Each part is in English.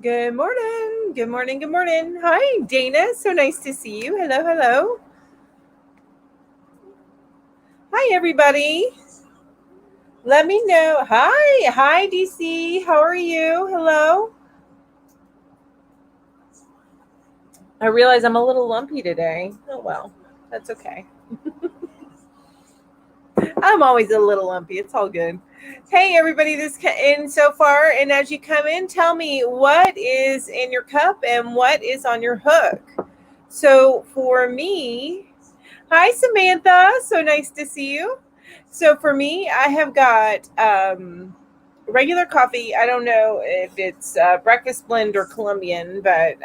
Good morning. Good morning. Good morning. Hi, Dana. So nice to see you. Hello, hello. Hi, everybody. Let me know. Hi, DC. How are you? Hello. I realize I'm a little lumpy today. Oh, well, that's okay. I'm always a little lumpy. It's all good. Hey, everybody, this in so far. And as you come in, tell me what is in your cup and what is on your hook. So for me, hi, Samantha. So nice to see you. So for me, I have got regular coffee. I don't know if it's breakfast blend or Colombian, but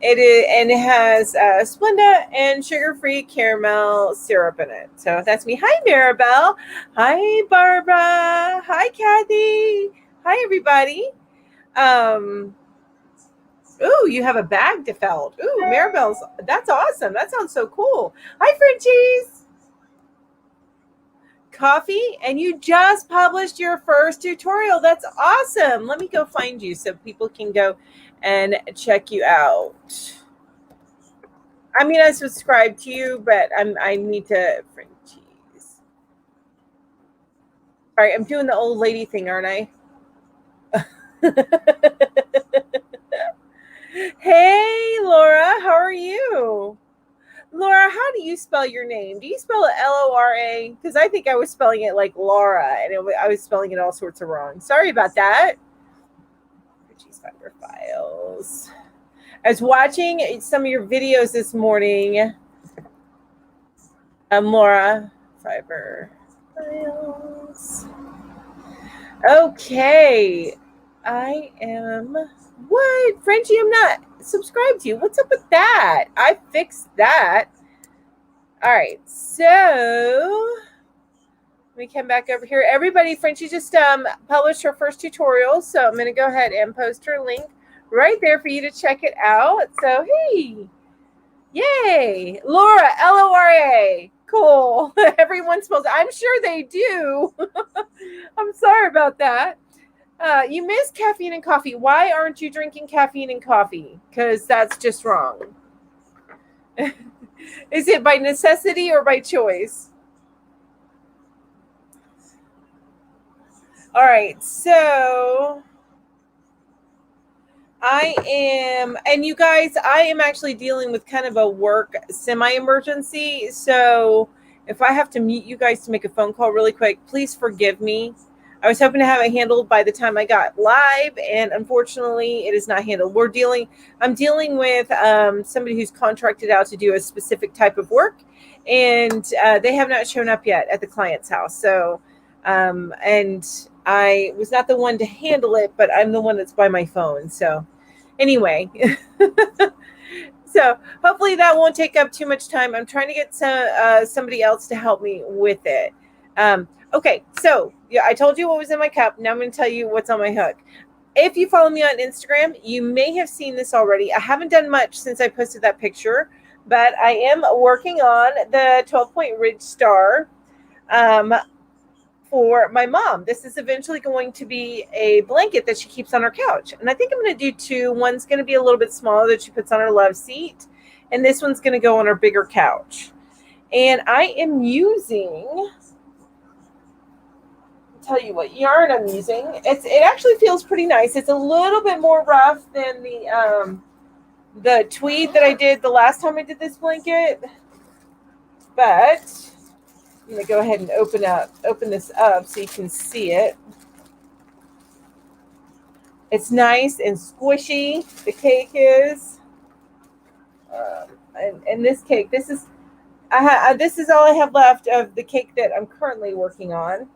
it is, and it has Splenda and sugar-free caramel syrup in it. So that's me. Hi, Maribel. Hi, Barbara. Hi, Kathy. Hi, everybody. Um, Ooh, you have a bag to felt. Ooh, Maribel's. That's awesome. That sounds so cool. Hi, Frenchies. Coffee, and you just published your first tutorial. That's awesome. Let me go find you so people can go and check you out. I mean, I subscribe to you, but I need to Frenchies. All right, I'm doing the old lady thing, aren't I? Hey, Laura, how are you? Laura, how do you spell your name? Do you spell it Lora? Because I think I was spelling it like Laura, and I was spelling it all sorts of wrong. Sorry about that. Richie's Fiber Files. I was watching some of your videos this morning. Laura Fiber Files. Okay. I am. What? Frenchie, I'm not subscribed to you. What's up with that? I fixed that. All right. So let me come back over here. Everybody, Frenchie just published her first tutorial. So I'm going to go ahead and post her link right there for you to check it out. So, hey. Yay. Laura, Lora. Cool. Everyone spells it. I'm sure they do. I'm sorry about that. You miss caffeine and coffee. Why aren't you drinking caffeine and coffee? Because that's just wrong. Is it by necessity or by choice? All right, so I am, and you guys, I am actually dealing with kind of a work semi-emergency. So if I have to mute you guys to make a phone call really quick, please forgive me. I was hoping to have it handled by the time I got live, and unfortunately, it is not handled. I'm dealing with somebody who's contracted out to do a specific type of work, and they have not shown up yet at the client's house. So, and I was not the one to handle it, but I'm the one that's by my phone. So, anyway. So hopefully that won't take up too much time. I'm trying to get somebody else to help me with it. Okay, so yeah, I told you what was in my cup. Now I'm going to tell you what's on my hook. If you follow me on Instagram, you may have seen this already. I haven't done much since I posted that picture, but I am working on the 12-point ridge star for my mom. This is eventually going to be a blanket that she keeps on her couch. And I think I'm going to do two. One's going to be a little bit smaller that she puts on her love seat, and this one's going to go on her bigger couch. And I am using, tell you what yarn I'm using. It actually feels pretty nice. It's a little bit more rough than the tweed that I did the last time I did this blanket, but I'm going to go ahead and open this up so you can see it. It's nice and squishy. The cake is, and this cake, this is all I have left of the cake that I'm currently working on.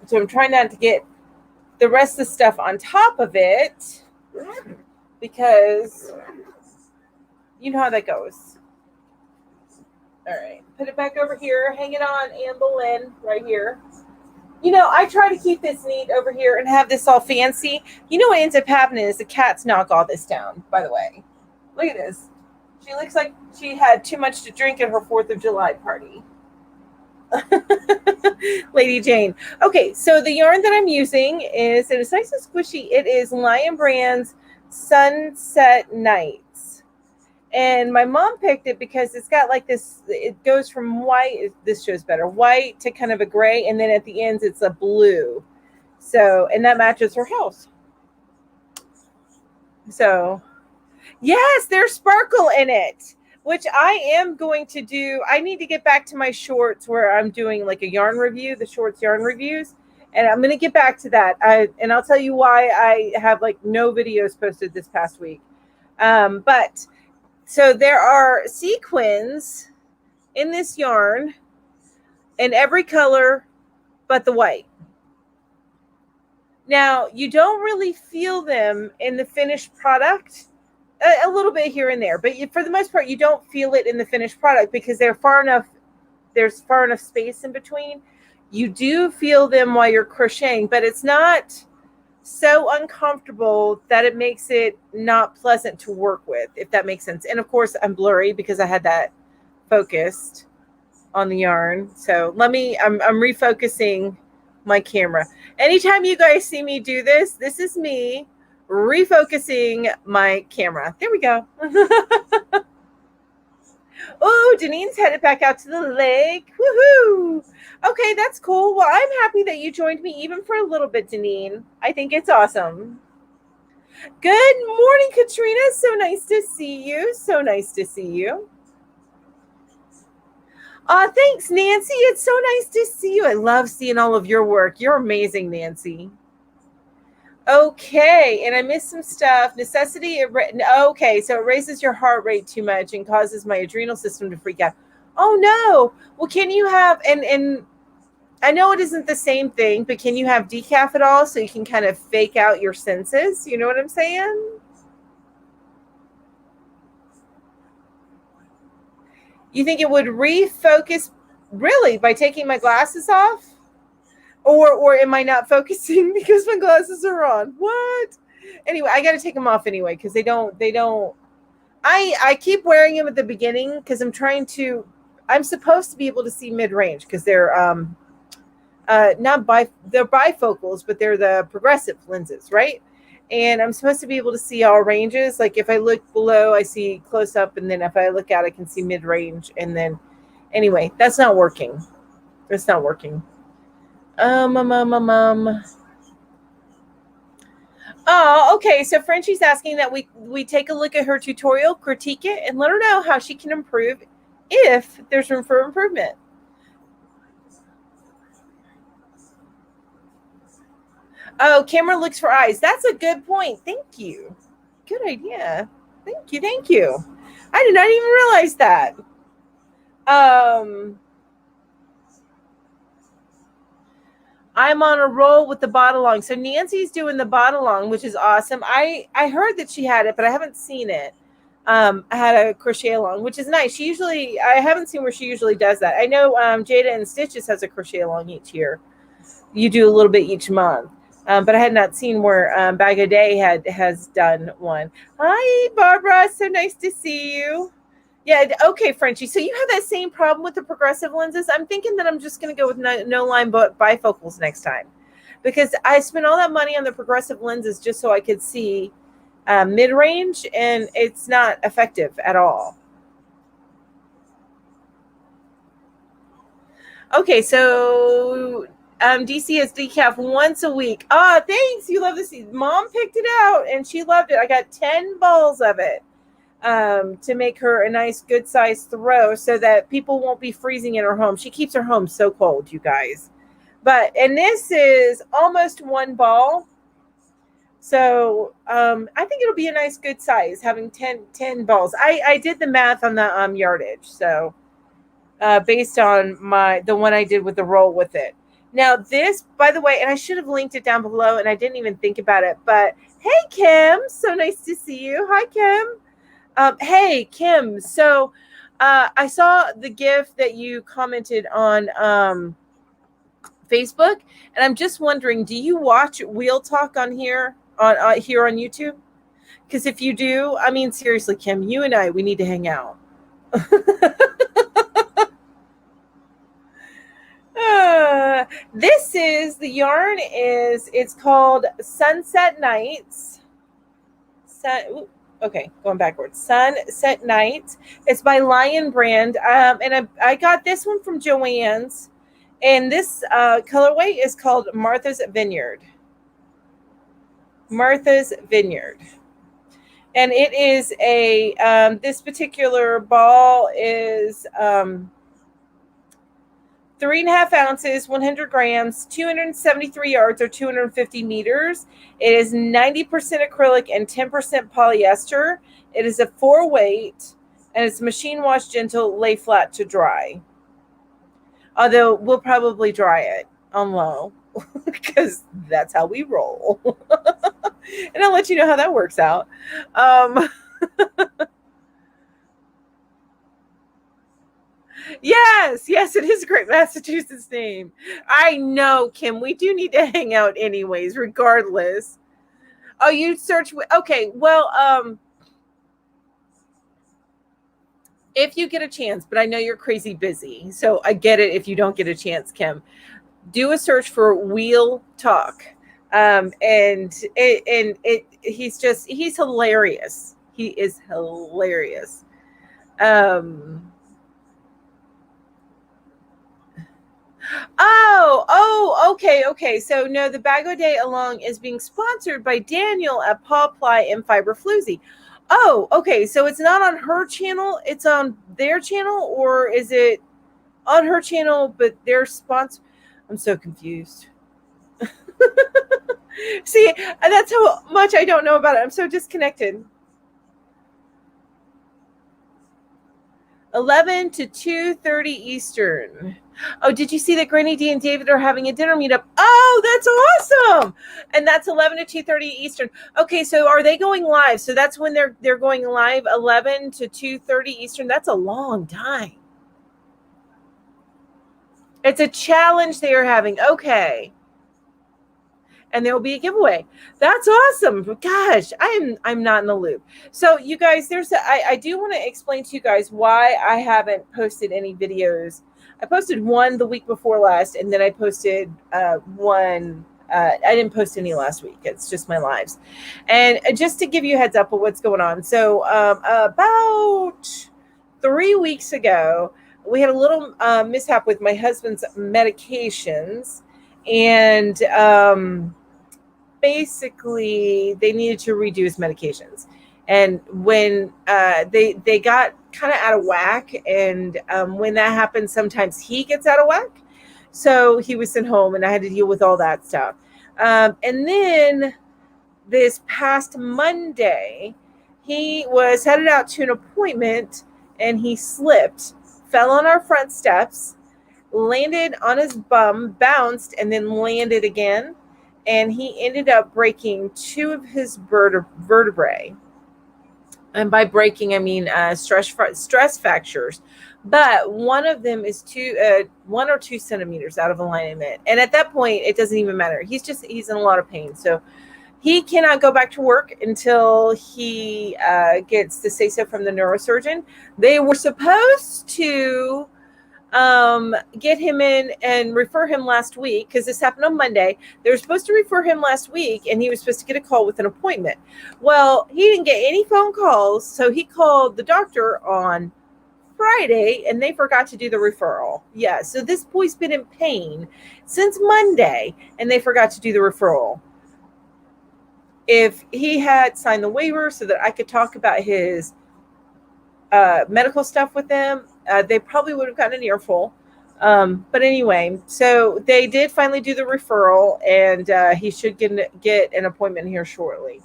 So I'm trying not to get the rest of the stuff on top of it because you know how that goes. All right, put it back over here. Hang it on Anne Boleyn right here. You know, I try to keep this neat over here and have this all fancy. You know what ends up happening is the cats knock all this down, by the way. Look at this. She looks like she had too much to drink at her 4th of July party. Lady Jane. Okay, so the yarn that I'm using is, and it's nice and squishy, it is Lion Brand's Sunset Nights. And my mom picked it because it's got like this, it goes from white, this shows better, white to kind of a gray, and then at the ends it's a blue. So, and that matches her house. So, yes, there's sparkle in it, which I am going to do. I need to get back to my shorts where I'm doing like a yarn review, the shorts yarn reviews, and I'm going to get back to that. And I'll tell you why I have like no videos posted this past week. But so there are sequins in this yarn in every color but the white. Now, you don't really feel them in the finished product, a little bit here and there, but for the most part, you don't feel it in the finished product because they're far enough, there's far enough space in between. You do feel them while you're crocheting, but it's not so uncomfortable that it makes it not pleasant to work with, if that makes sense. And of course, I'm blurry because I had that focused on the yarn. So I'm refocusing my camera. Anytime you guys see me do this, this is me refocusing my camera. There we go. Oh, Janine's headed back out to the lake. Woohoo! Okay, that's cool. Well, I'm happy that you joined me even for a little bit, Janine. I think it's awesome. Good morning, Katrina. So nice to see you. So nice to see you. Thanks, Nancy. It's so nice to see you. I love seeing all of your work. You're amazing, Nancy. Okay, and I missed some stuff. Necessity. Okay, so it raises your heart rate too much and causes my adrenal system to freak out. Oh no. Well, can you have and I know it isn't the same thing, but can you have decaf at all so you can kind of fake out your senses? You know what I'm saying? You think it would refocus really by taking my glasses off? Or am I not focusing because my glasses are on? What? Anyway, I got to take them off anyway because they don't. I keep wearing them at the beginning because I'm supposed to be able to see mid-range because they're they're bifocals, but they're the progressive lenses, right? And I'm supposed to be able to see all ranges. Like if I look below, I see close up, and then if I look out, I can see mid-range. And then anyway, that's not working. It's not working. Oh, okay. So Frenchie's asking that we take a look at her tutorial, critique it, and let her know how she can improve if there's room for improvement. Oh, camera looks for eyes. That's a good point. Thank you. Good idea. Thank you. Thank you. I did not even realize that. I'm on a roll with the bot along. So Nancy's doing the bot along, which is awesome. I heard that she had it, but I haven't seen it. I had a crochet along, which is nice. I haven't seen where she usually does that. I know Jada and Stitches has a crochet along each year. You do a little bit each month. But I had not seen where Bag a Day has done one. Hi, Barbara. So nice to see you. Yeah, okay, Frenchie. So you have that same problem with the progressive lenses. I'm thinking that I'm just going to go with no line but bifocals next time because I spent all that money on the progressive lenses just so I could see mid-range, and it's not effective at all. Okay, so DC has decaf once a week. Thanks. You love this. Mom picked it out, and she loved it. I got 10 balls of it. To make her a nice good size throw so that people won't be freezing in her home. She keeps her home so cold, you guys. And this is almost one ball. So I think it'll be a nice good size having 10 balls. I did the math on the yardage. So based on the one I did with the roll with it. Now this, by the way, and I should have linked it down below and I didn't even think about it, but hey, Kim, so nice to see you. Hi, Kim. Hey, Kim. So I saw the GIF that you commented on Facebook, and I'm just wondering, do you watch Wheel Talk on here on YouTube? Because if you do, I mean, seriously, Kim, you and we need to hang out. This is the yarn it's called Sunset Nights. Okay, going backwards. Sunset Nights. It's by Lion Brand, and I got this one from Joann's, and this colorway is called Martha's Vineyard. Martha's Vineyard. And it is this particular ball is 3.5 ounces, 100 grams, 273 yards or 250 meters. It is 90% acrylic and 10% polyester. It is a 4-weight, and it's machine wash gentle, lay flat to dry. Although we'll probably dry it on low because that's how we roll. And I'll let you know how that works out. Yes, it is a great Massachusetts name. I know, Kim. We do need to hang out anyways, regardless. Oh, you search. Okay, well, if you get a chance, but I know you're crazy busy, so I get it if you don't get a chance, Kim. Do a search for Wheel Talk. He's hilarious. He is hilarious. Okay. So no, the Bag O' Day Along is being sponsored by Daniel at Paw Ply and Fiber Floozy. Oh, okay. So it's not on her channel, it's on their channel, or is it on her channel, but their sponsor? I'm so confused. See, that's how much I don't know about it. I'm so disconnected. 11 to 2:30 Eastern. Oh, did you see that Granny D and David are having a dinner meetup? Oh, that's awesome. And that's 11 to 2:30 Eastern. Okay, so are they going live? So that's when they're going live, 11 to 2:30 Eastern. That's a long time. It's a challenge they are having. Okay. And there will be a giveaway. That's awesome. Gosh, I'm not in the loop. So you guys, I do want to explain to you guys why I haven't posted any videos. I posted one the week before last, and then I posted one. I didn't post any last week. It's just my lives. And just to give you a heads up of what's going on. So about 3 weeks ago, we had a little mishap with my husband's medications. And basically they needed to redo his medications, and when they got kind of out of whack, and when that happens, sometimes he gets out of whack, so he was sent home and I had to deal with all that stuff. And then this past Monday he was headed out to an appointment, and he slipped, fell on our front steps, landed on his bum, bounced, and then landed again. And he ended up breaking 2 of his vertebrae. And by breaking, I mean stress fractures. But one of them is 1 or 2 centimeters out of alignment. And at that point, it doesn't even matter. He's in a lot of pain. So he cannot go back to work until he gets the say-so from the neurosurgeon. They were supposed to get him in and refer him last week, because this happened on Monday. They were supposed to refer him last week, and he was supposed to get a call with an appointment. Well, he didn't get any phone calls, so he called the doctor on Friday, and they forgot to do the referral. Yeah, so this boy's been in pain since Monday, and they forgot to do the referral. If he had signed the waiver so that I could talk about his medical stuff with them, they probably would have gotten an earful. But anyway, so they did finally do the referral, and he should get an appointment here shortly.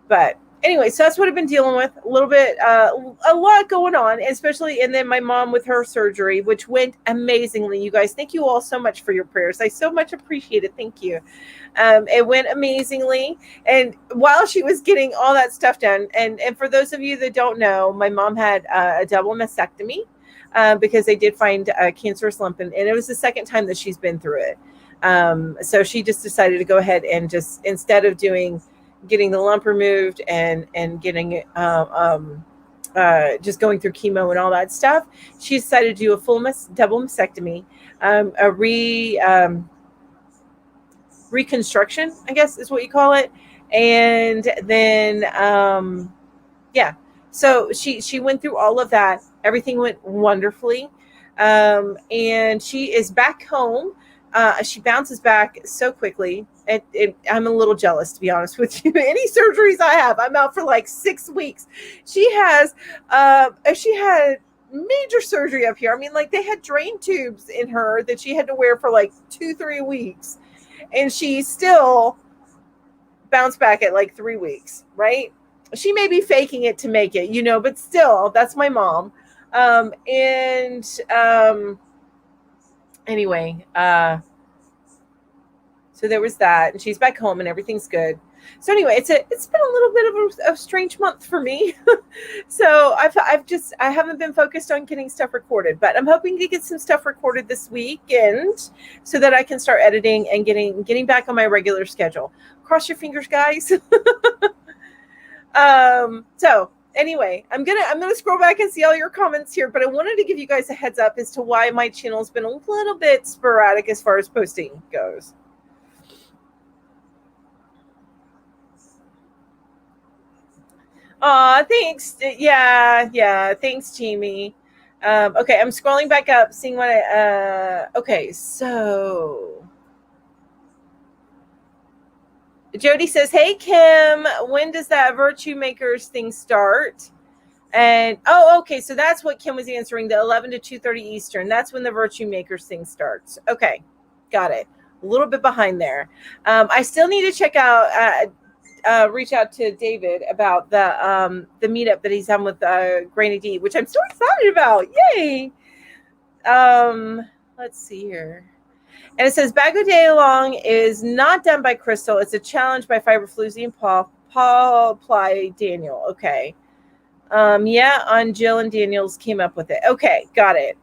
But anyway, so that's what I've been dealing with. A little bit, a lot going on, especially, and then my mom with her surgery, which went amazingly. You guys, thank you all so much for your prayers. I so much appreciate it. Thank you. It went amazingly. And while she was getting all that stuff done, and for those of you that don't know, my mom had a double mastectomy, because they did find a cancerous lump, and it was the second time that she's been through it. So she just decided to go ahead and just, instead of getting the lump removed and getting just going through chemo and all that stuff. She decided to do a full double mastectomy, a reconstruction, I guess is what you call it. And then, yeah, so she went through all of that. Everything went wonderfully. And she is back home. She bounces back so quickly. I'm a little jealous, to be honest with you. Any surgeries I have, I'm out for like 6 weeks. She had major surgery up here. I mean, like they had drain tubes in her that she had to wear for like 2-3 weeks, and she still bounced back at like 3 weeks, right? She may be faking it to make it, but still, that's my mom. And anyway, so there was that, and she's back home, and everything's good. So anyway, it's been a little bit of a strange month for me. So I haven't been focused on getting stuff recorded, but I'm hoping to get some stuff recorded this weekend so that I can start editing and getting back on my regular schedule. Cross your fingers, guys. So anyway, I'm gonna scroll back and see all your comments here, but I wanted to give you guys a heads up as to why my channel's been a little bit sporadic as far as posting goes. Aw, thanks. Yeah. Thanks, Jamie. Okay, I'm scrolling back up, seeing what okay, so Jody says, "Hey Kim, when does that Virtue Makers thing start?" And okay, so that's what Kim was answering, the 11 to 2:30 Eastern. That's when the Virtue Makers thing starts. Okay, got it. A little bit behind there. I still need to check out, reach out to David about the meetup that he's having with Granny D, which I'm so excited about. Yay! Let's see here. And it says Bago Day Along is not done by Crystal. It's a challenge by Fiberfloozy and Paul Ply Daniel. Okay. Yeah, on Jill and Daniels came up with it. Okay, got it.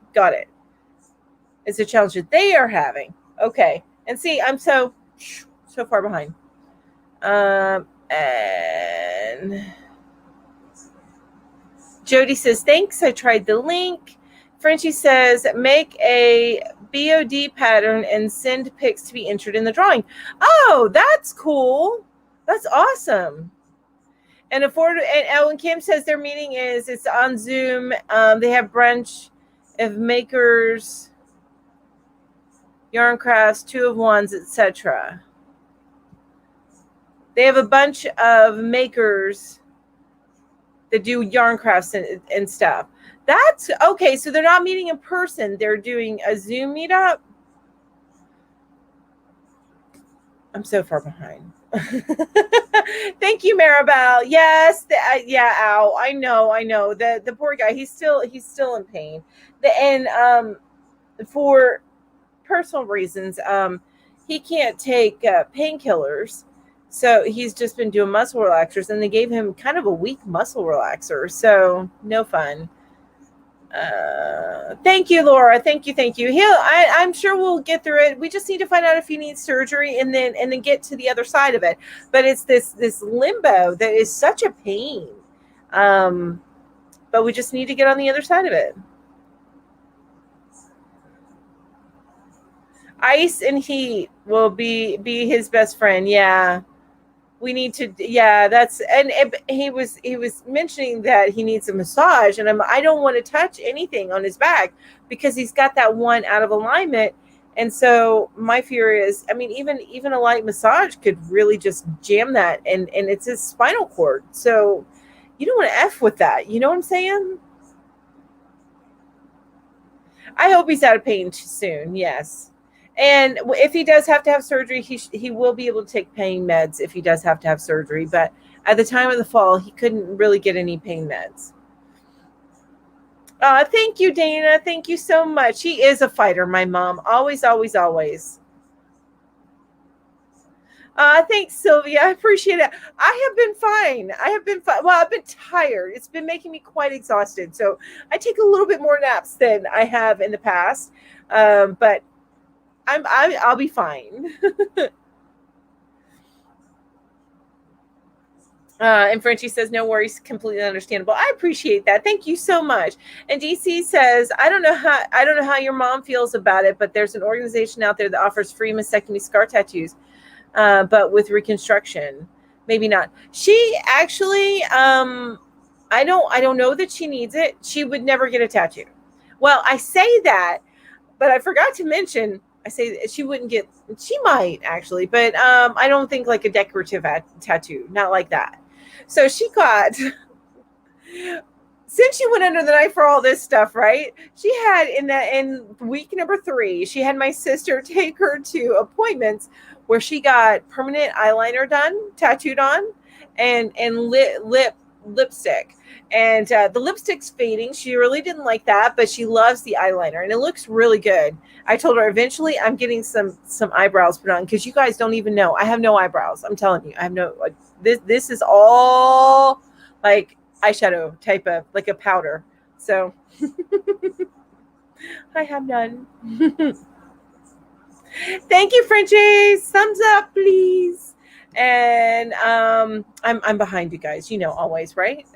It's a challenge that they are having. Okay. And see, I'm so far behind. And Jody says, thanks. I tried the link. Frenchie says, make a BOD pattern and send pics to be entered in the drawing. Oh, that's cool. That's awesome. And and Kim says their meeting it's on Zoom. They have brunch of makers, yarn crafts, 2-of-1s, etc. They have a bunch of makers that do yarn crafts and stuff. That's okay. So they're not meeting in person. They're doing a Zoom meetup. I'm so far behind. Thank you, Maribel. Yes. Yeah. Ow. I know. The poor guy. He's still in pain. For personal reasons, he can't take painkillers. So he's just been doing muscle relaxers, and they gave him kind of a weak muscle relaxer. So no fun. Thank you, Laura. Thank you. I'm sure we'll get through it. We just need to find out if he needs surgery and then get to the other side of it. But it's this limbo that is such a pain. But we just need to get on the other side of it. Ice and heat will be his best friend. Yeah. We need to, he was mentioning that he needs a massage, and I don't want to touch anything on his back because he's got that one out of alignment. And so my fear is, I mean, even a light massage could really just jam that, and it's his spinal cord. So you don't want to F with that. You know what I'm saying? I hope he's out of pain soon. Yes. And if he does have to have surgery, he will be able to take pain meds if he does have to have surgery. But at the time of the fall, he couldn't really get any pain meds. Thank you, Dana. Thank you so much. He is a fighter, my mom. Always. Thanks, Sylvia. I appreciate it. I have been fine. Well, I've been tired. It's been making me quite exhausted. So I take a little bit more naps than I have in the past. But I'll be fine. And Frenchie says, no worries, completely understandable. I appreciate that. Thank you so much. And DC says, I don't know how your mom feels about it, but there's an organization out there that offers free mastectomy scar tattoos, but with reconstruction. Maybe not. She actually, I don't know that she needs it. She would never get a tattoo. Well, I say that, but I forgot to mention, I say she wouldn't get, she might actually, but I don't think like a decorative tattoo, not like that. So she got, since she went under the knife for all this stuff, right? She had in week number 3, she had my sister take her to appointments where she got permanent eyeliner done, tattooed on, and lipstick. And the lipstick's fading. She really didn't like that, but she loves the eyeliner, and it looks really good. I told her eventually I'm getting some eyebrows put on, because you guys don't even know. I have no eyebrows. I'm telling you, I have no. This is all like eyeshadow type of, like a powder. So I have none. Thank you, Frenchie. Thumbs up, please. And I'm behind you guys. You know, always, right?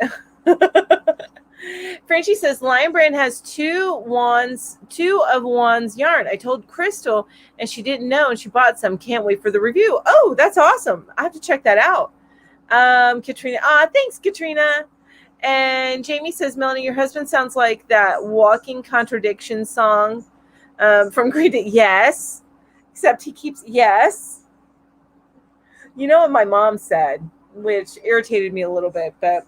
Frenchie says Lion Brand has two of wands yarn. I told Crystal and she didn't know, and she bought some. Can't wait for the review. Oh, that's awesome. I have to check that out. Katrina. Thanks, Katrina. And Jamie says, Melanie, your husband sounds like that Walking Contradiction song from Green Day. Yes. Except he keeps, yes. You know what my mom said, which irritated me a little bit, but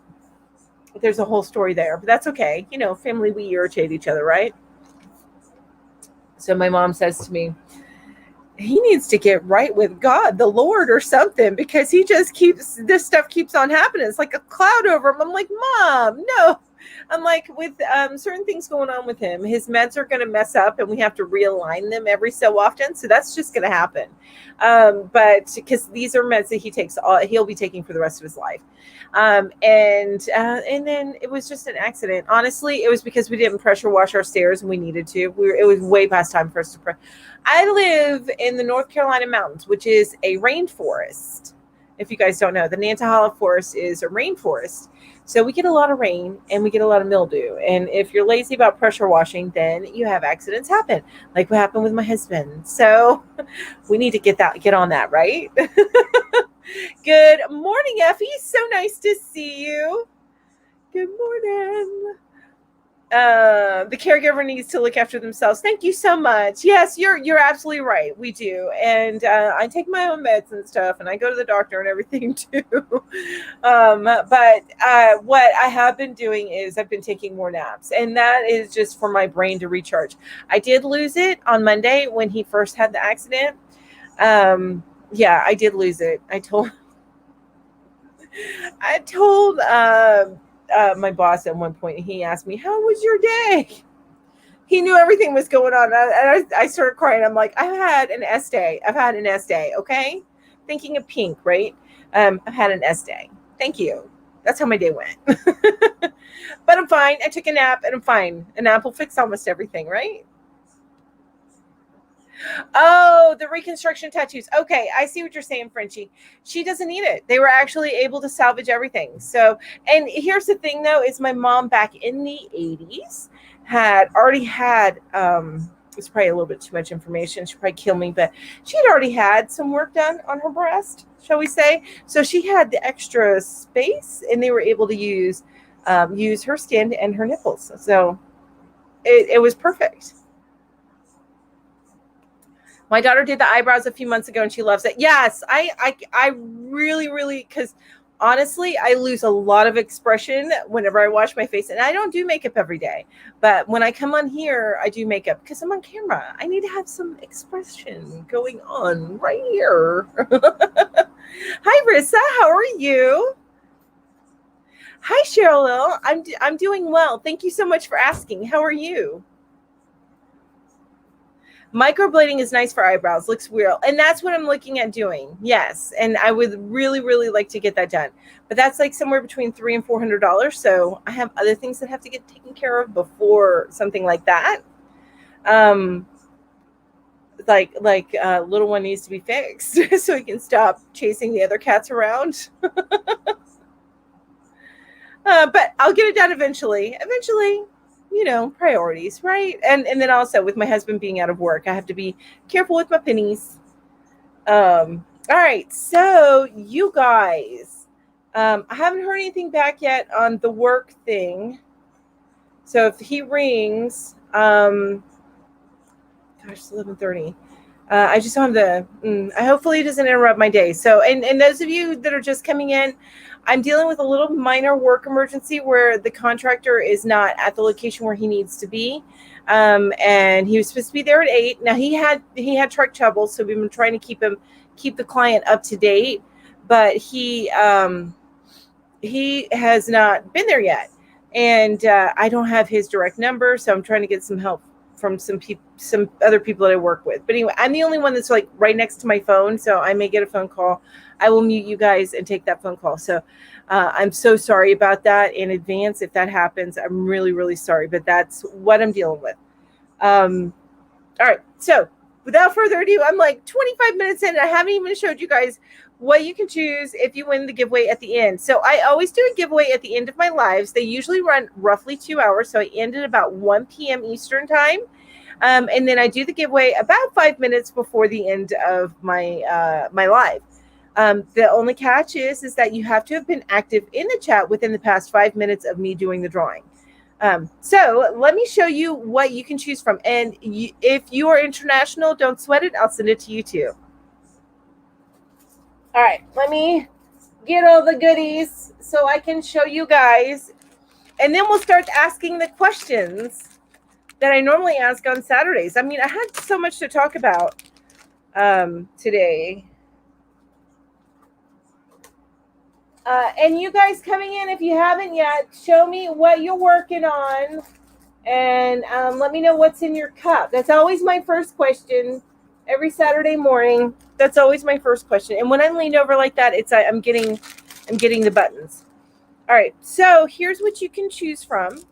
there's a whole story there. But that's okay. You know, family, we irritate each other, right? So my mom says to me, he needs to get right with God, the Lord, or something, because he just keeps, this stuff keeps on happening. It's like a cloud over him. I'm like, Mom, no. I'm like, with certain things going on with him, his meds are going to mess up and we have to realign them every so often. So that's just going to happen. But because these are meds that he takes, he'll be taking for the rest of his life. And then it was just an accident. Honestly, it was because we didn't pressure wash our stairs and we needed to. It was way past time for us to I live in the North Carolina mountains, which is a rainforest. If you guys don't know, the Nantahala Forest is a rainforest. So we get a lot of rain and we get a lot of mildew. And if you're lazy about pressure washing, then you have accidents happen, like what happened with my husband. So we need to get on that, right? Good morning, Effie. So nice to see you. Good morning. The caregiver needs to look after themselves. Thank you so much. Yes, you're absolutely right. We do. And I take my own meds and stuff, and I go to the doctor and everything too. But what I have been doing is I've been taking more naps, and that is just for my brain to recharge. I did lose it on Monday when he first had the accident. Yeah, I did lose it. I told my boss at one point, he asked me, how was your day? He knew everything was going on. And I started crying. I'm like, I've had an S day. Okay. Thinking of pink, right? I've had an S day. Thank you. That's how my day went. But I'm fine. I took a nap and I'm fine. A nap will fix almost everything, right? Oh, the reconstruction tattoos. Okay, I see what you're saying, Frenchie. She doesn't need it. They were actually able to salvage everything. So, and here's the thing, though, is my mom back in the 80s had already had, it's probably a little bit too much information. She'd probably kill me, but she had already had some work done on her breast, shall we say. So she had the extra space, and they were able to use her skin and her nipples. So it was perfect. My daughter did the eyebrows a few months ago and she loves it. Yes, I really, because honestly, I lose a lot of expression whenever I wash my face. And I don't do makeup every day. But when I come on here, I do makeup because I'm on camera. I need to have some expression going on right here. Hi, Rissa. How are you? Hi, Cheryl. I'm doing well. Thank you so much for asking. How are you? Microblading is nice for eyebrows. Looks real. And that's what I'm looking at doing. Yes. And I would really like to get that done. But that's like somewhere between $300 and $400. So I have other things that have to get taken care of before something like that. Little one needs to be fixed so he can stop chasing the other cats around. But I'll get it done eventually. Eventually, you know, priorities, right? And then also with my husband being out of work, I have to be careful with my pennies. All right, so you guys, I haven't heard anything back yet on the work thing. So if he rings, gosh, it's 11:30. I just don't have hopefully it doesn't interrupt my day. So, and those of you that are just coming in, I'm dealing with a little minor work emergency where the contractor is not at the location where he needs to be. And he was supposed to be there at 8. Now he had truck trouble, so we've been trying to keep the client up to date, but he has not been there yet. And I don't have his direct number, so I'm trying to get some help from some other people that I work with. But anyway, I'm the only one that's like right next to my phone, so I may get a phone call. I will mute you guys and take that phone call. So I'm so sorry about that in advance. If that happens, I'm really, really sorry, but that's what I'm dealing with. All right. So without further ado, I'm like 25 minutes in and I haven't even showed you guys what you can choose if you win the giveaway at the end. So I always do a giveaway at the end of my lives. They usually run roughly 2 hours. So I end at about 1 p.m. Eastern time. And then I do the giveaway about 5 minutes before the end of my my live. The only catch is that you have to have been active in the chat within the past 5 minutes of me doing the drawing. So let me show you what you can choose from. And if you are international, don't sweat it. I'll send it to you too. All right, let me get all the goodies so I can show you guys. And then we'll start asking the questions that I normally ask on Saturdays. I mean, I had so much to talk about today. And you guys coming in, if you haven't yet, show me what you're working on. And let me know what's in your cup. That's always my first question. Every Saturday morning, that's always my first question. And when I lean over like that, it's I'm getting the buttons. All right, so here's what you can choose from.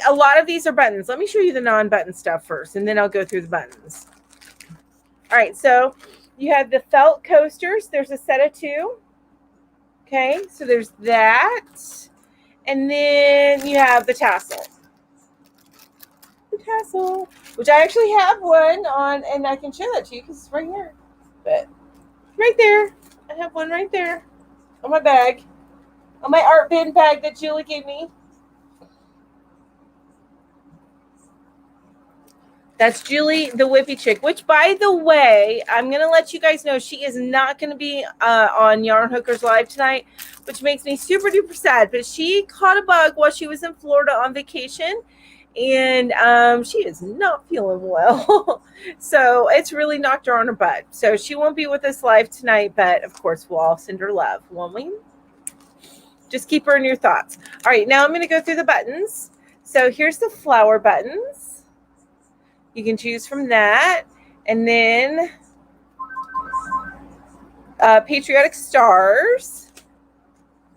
A lot of these are buttons. Let me show you the non-button stuff first, and then I'll go through the buttons. All right, so you have the felt coasters. There's a set of 2. Okay, so there's that. And then you have the tassel. The tassel, which I actually have one on, and I can show that to you because it's right here. But right there, I have one right there on my bag, on my art bin bag that Julie gave me. That's Julie, the whippy chick, which, by the way, I'm going to let you guys know she is not going to be on Yarn Hookers Live tonight, which makes me super duper sad. But she caught a bug while she was in Florida on vacation, and she is not feeling well. So it's really knocked her on her butt. So she won't be with us live tonight, but of course, we'll all send her love, won't we? Just keep her in your thoughts. All right, now I'm going to go through the buttons. So here's the flower buttons. You can choose from that. And then Patriotic Stars.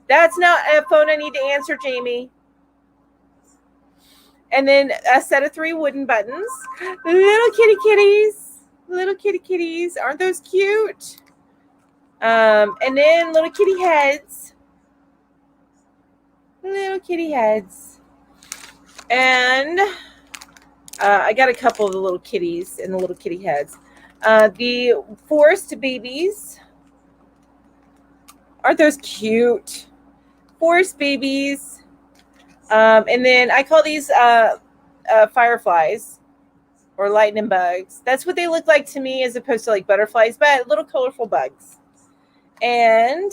That's not a phone I need to answer, Jamie. And then a set of 3 wooden buttons. Little kitty kitties. Little kitty kitties. Aren't those cute? And then little kitty heads. Little kitty heads. And I got a couple of the little kitties and the little kitty heads. The forest babies. Aren't those cute? Forest babies. And then I call these fireflies or lightning bugs. That's what they look like to me as opposed to like butterflies, but little colorful bugs. And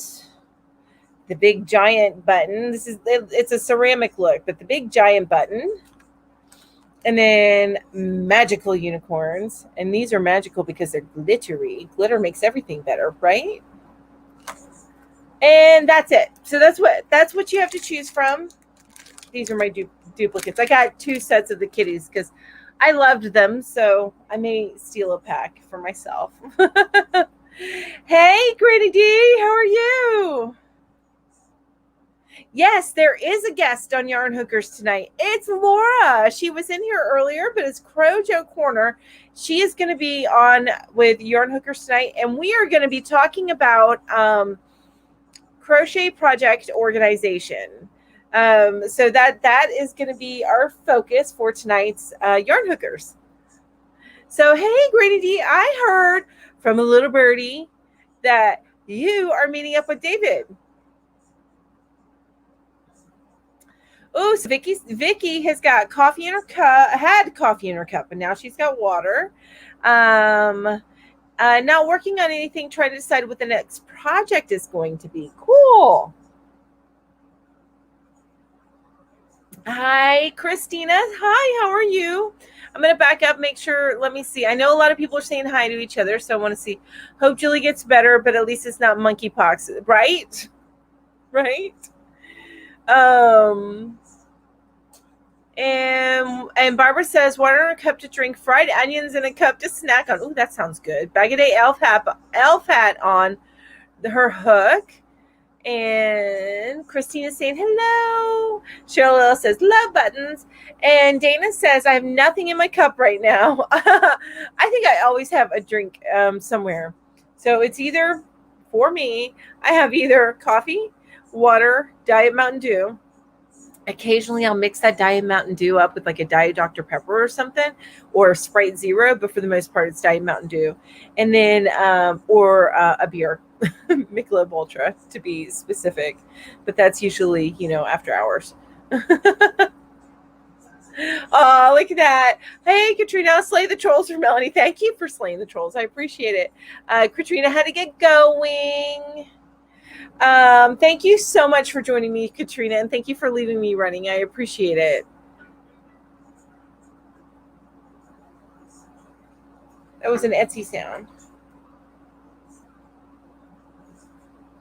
the big giant button. It's a ceramic look, but the big giant button. And then magical unicorns. And these are magical because they're glittery. Glitter makes everything better, right? And that's it. So that's what you have to choose from. These are my duplicates. I got 2 sets of the kitties because I loved them. So I may steal a pack for myself. Hey, Gritty D, how are you? Yes, there is a guest on Yarn Hookers tonight. It's Laura. She was in here earlier, but it's Crojo Corner. She is going to be on with Yarn Hookers tonight, and we are going to be talking about crochet project organization. So that is going to be our focus for tonight's yarn hookers. So, hey, Grady D, I heard from a little birdie that you are meeting up with David. Oh, so Vicky has got coffee in her cup, had coffee in her cup, and now she's got water. Not working on anything, trying to decide what the next project is going to be. Cool. Hi, Christina. Hi, how are you? I'm going to back up, make sure, let me see. I know a lot of people are saying hi to each other, so I want to see. Hope Julie gets better, but at least it's not monkeypox, right? Right? And Barbara says, water in a cup to drink, fried onions in a cup to snack on. Ooh, that sounds good. Bag of day elf hat on her hook. And Christina's saying hello. Cheryl says love buttons. And Dana says, I have nothing in my cup right now. I think I always have a drink somewhere. So it's either, for me, I have either coffee, water, Diet Mountain Dew. Occasionally I'll mix that Diet Mountain Dew up with like a Diet Dr. Pepper or something, or Sprite Zero, but for the most part it's Diet Mountain Dew. And then, or a beer, Michelob Ultra to be specific, but that's usually, after hours. Oh, look at that. Hey, Katrina, slay the trolls for Melanie. Thank you for slaying the trolls. I appreciate it. Katrina had to get going. Thank you so much for joining me, Katrina, and thank you for leaving me running. I appreciate it. That was an Etsy sound.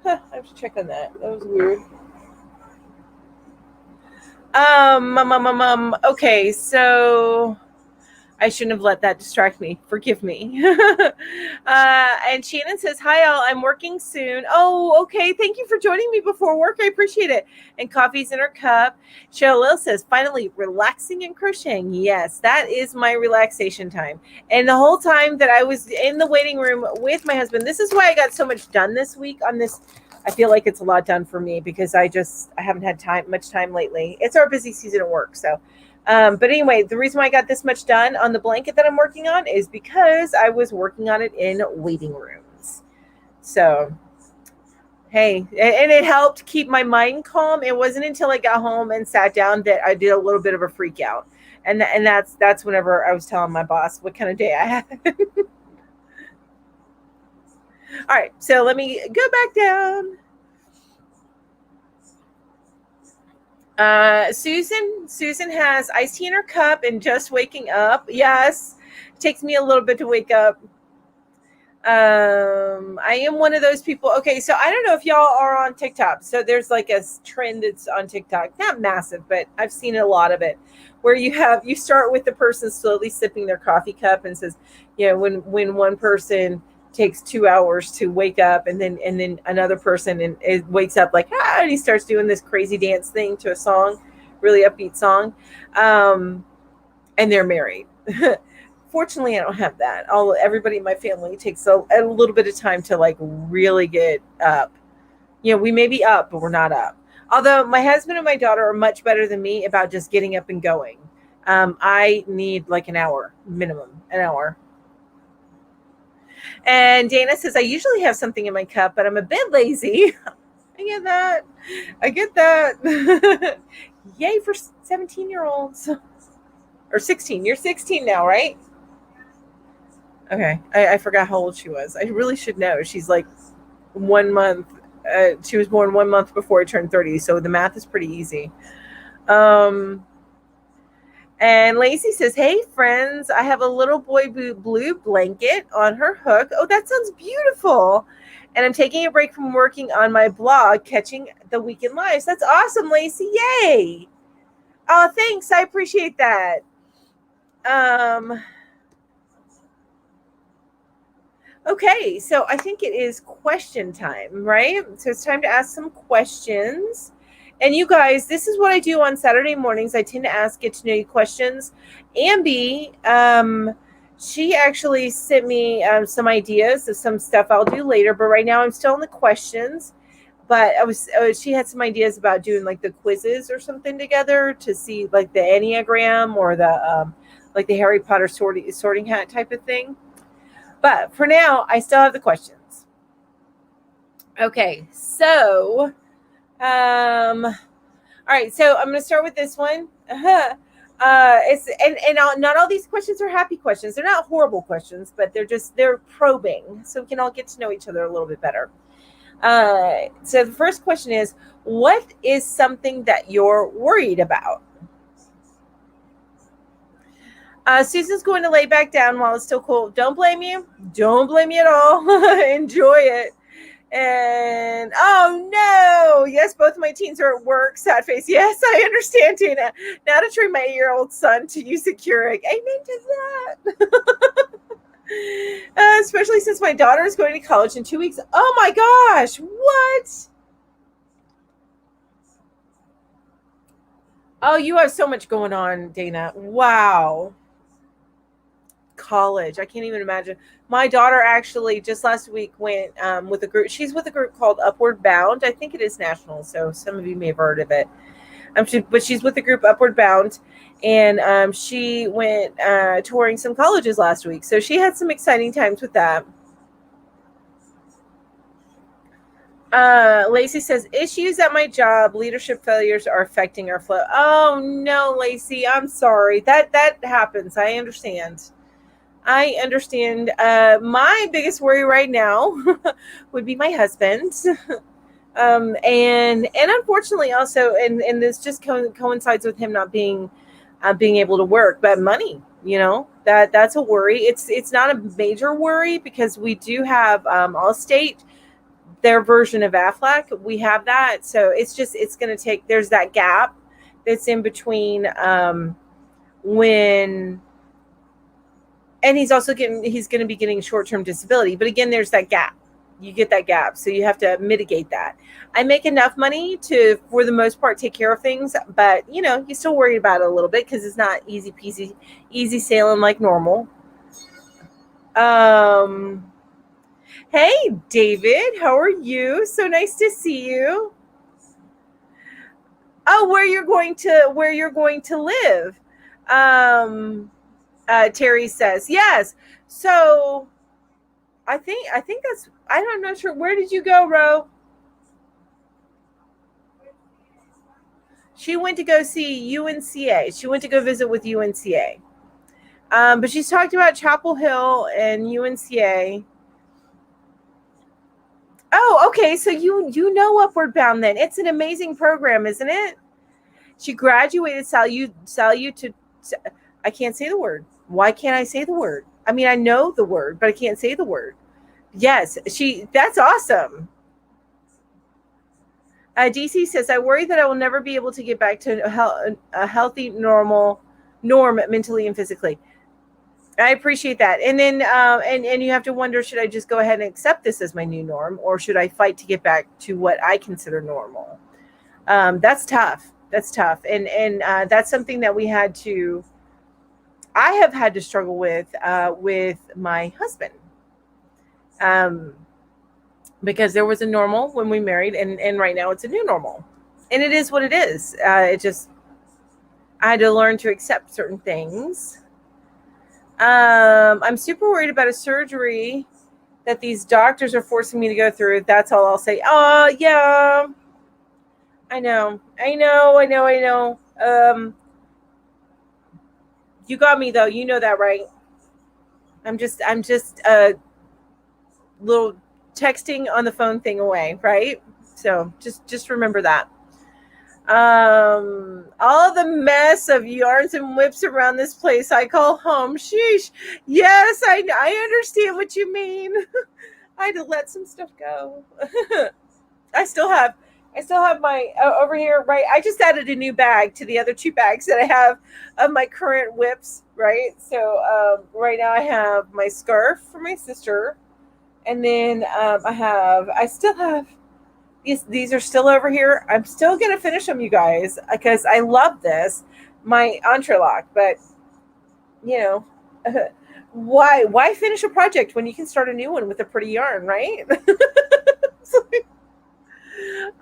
Huh, I have to check on that. That was weird. Okay, so I shouldn't have let that distract me. Forgive me. And Shannon says, hi, all. I'm working soon. Oh, okay. Thank you for joining me before work. I appreciate it. And coffee's in her cup. Cheryl says, finally, relaxing and crocheting. Yes, that is my relaxation time. And the whole time that I was in the waiting room with my husband, this is why I got so much done this week on this. I feel like it's a lot done for me because I haven't had much time lately. It's our busy season at work. So, but anyway, the reason why I got this much done on the blanket that I'm working on is because I was working on it in waiting rooms. So, hey, and it helped keep my mind calm. It wasn't until I got home and sat down that I did a little bit of a freak out. And that's whenever I was telling my boss what kind of day I had. All right, so let me go back down. Susan has iced tea in her cup and just waking up. Yes, it takes me a little bit to wake up. I am one of those people. Okay, so I don't know if y'all are on TikTok. So there's like a trend that's on TikTok, not massive, but I've seen a lot of it, where you start with the person slowly sipping their coffee cup and says, when one person takes 2 hours to wake up, and then another person and it wakes up like, and he starts doing this crazy dance thing to a song, really upbeat song, and they're married. Fortunately, I don't have that. Everybody in my family takes a little bit of time to like really get up. We may be up, but we're not up. Although my husband and my daughter are much better than me about just getting up and going. I need like an hour, minimum, an hour. And Dana says, I usually have something in my cup, but I'm a bit lazy. I get that. Yay for 17-year-olds. Or 16. You're 16 now, right? Okay. I forgot how old she was. I really should know. She's like 1 month. She was born 1 month before I turned 30. So the math is pretty easy. And Lacey says, hey, friends, I have a little boy blue blanket on her hook. Oh, that sounds beautiful. And I'm taking a break from working on my blog, catching the weekend lives. That's awesome, Lacey. Yay. Oh, thanks. I appreciate that. Okay, so I think it is question time, right? So it's time to ask some questions. And you guys, this is what I do on Saturday mornings. I tend to ask get to know you questions. Ambi, she actually sent me some ideas of some stuff I'll do later. But right now I'm still in the questions. but she had some ideas about doing like the quizzes or something together to see like the Enneagram or the like the Harry Potter sorting hat type of thing. But for now, I still have the questions. Okay, so all right, so I'm going to start with this one. It's not all these questions are happy questions. They're not horrible questions, but they're probing, so we can all get to know each other a little bit better. So the first question is, what is something that you're worried about? Susan's going to lay back down while it's still cool. Don't blame you. Don't blame you at all. Enjoy it. And oh no, yes, both of my teens are at work. Sad face. Yes, I understand, Tina. Now to train my 8-year-old son to use a Keurig. Amen to that. Especially since my daughter is going to college in 2 weeks. Oh my gosh, what? Oh, you have so much going on, Dana. Wow. College. I can't even imagine. My daughter actually just last week went with a group. She's with a group called Upward Bound. I think it is national, so some of you may have heard of it. But she's with the group Upward Bound, and she went touring some colleges last week. So she had some exciting times with that. Lacey says, issues at my job, leadership failures are affecting our flow. Oh no, Lacey, I'm sorry. That happens. I understand. My biggest worry right now would be my husband. And unfortunately also, and this just coincides with him not being able to work, but money, that's a worry. It's not a major worry because we do have Allstate, their version of Aflac. We have that. So it's going to take, there's that gap that's in between when, and he's going to be getting short-term disability. But again, there's that gap. You get that gap. So you have to mitigate that. I make enough money to, for the most part, take care of things. But, you're still worried about it a little bit because it's not easy peasy, easy sailing like normal. Hey, David, how are you? So nice to see you. Oh, where you're going to live. Terry says, yes. So I think that's, I'm not sure. Where did you go, Ro? She went to go see UNCA. She went to go visit with UNCA. But she's talked about Chapel Hill and UNCA. Oh, okay. So you know Upward Bound then. It's an amazing program, isn't it? She graduated I can't say the word. Why can't I say the word? I mean, I know the word, but I can't say the word. Yes, that's awesome. DC says, I worry that I will never be able to get back to a healthy, norm mentally and physically. I appreciate that. And then, and you have to wonder, should I just go ahead and accept this as my new norm, or should I fight to get back to what I consider normal? That's tough. That's tough. And that's something that I have had to struggle with my husband. Because there was a normal when we married, and right now it's a new normal, and it is what it is. I had to learn to accept certain things. I'm super worried about a surgery that these doctors are forcing me to go through. That's all I'll say. Oh, yeah. I know. You got me though. You know that, right? I'm just a little texting on the phone thing away, right? So just remember that. All the mess of yarns and whips around this place I call home. Sheesh. Yes, I understand what you mean. I had to let some stuff go. I still have my over here, right? I just added a new bag to the other 2 bags that I have of my current whips, right? So right now I have my scarf for my sister, and then I still have these are still over here. I'm still gonna finish them, you guys, because I love this, my entrelac. But why finish a project when you can start a new one with a pretty yarn, right?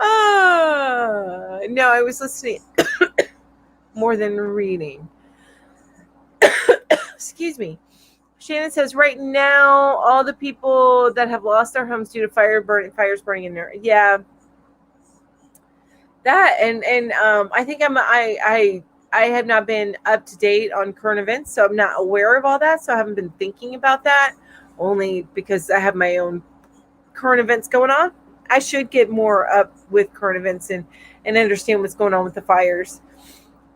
No, I was listening more than reading. Excuse me. Shannon says, right now, all the people that have lost their homes due to fires burning in there. Yeah, that and I think I have not been up to date on current events, so I'm not aware of all that. So I haven't been thinking about that, only because I have my own current events going on. I should get more up with current events and understand what's going on with the fires.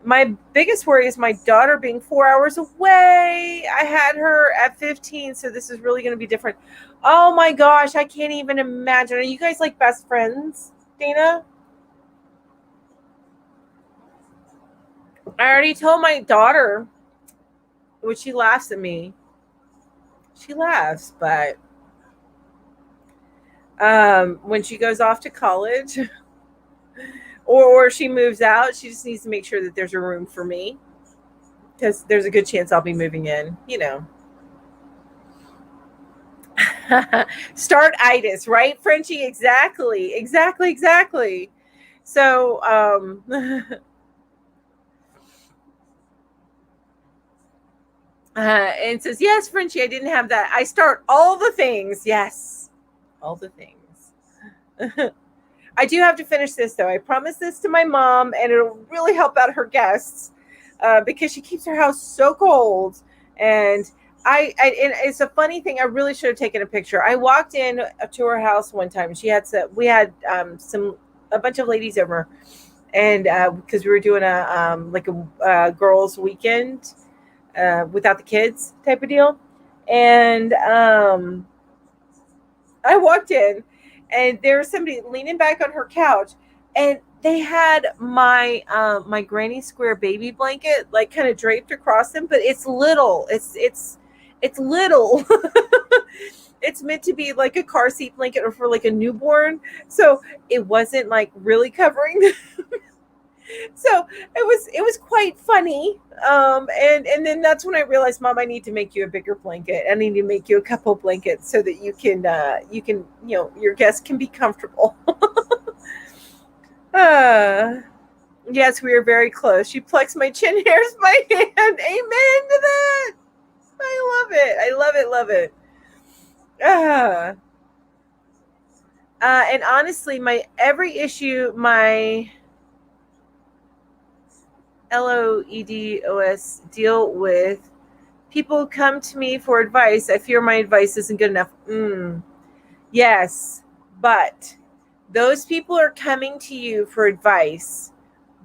My biggest worry is my daughter being 4 hours away. I had her at 15, so this is really going to be different. Oh my gosh, I can't even imagine. Are you guys like best friends, Dana? I already told my daughter, which she laughs at me. She laughs, but when she goes off to college or she moves out, she just needs to make sure that there's a room for me, because there's a good chance I'll be moving in, Start itis, right, Frenchie? Exactly. So, and says, yes, Frenchie, I didn't have that. I start all the things. Yes, all the things. I do have to finish this, though. I promised this to my mom, and it'll really help out her guests because she keeps her house so cold. And and it's a funny thing. I really should have taken a picture. I walked in to her house one time. We had a bunch of ladies over, and because we were doing a girls' weekend without the kids type of deal, and I walked in, and there was somebody leaning back on her couch, and they had my granny square baby blanket like kind of draped across them, but it's little. It's little. It's meant to be like a car seat blanket or for like a newborn, so it wasn't like really covering. So it was quite funny. And then that's when I realized, Mom, I need to make you a bigger blanket. I need to make you a couple blankets so that you can your guests can be comfortable. Yes, we are very close. She plucks my chin hairs by hand. Amen to that. I love it. Love it. And honestly, my every issue, my LOEDOS deal with, people come to me for advice. I fear my advice isn't good enough. Yes, but those people are coming to you for advice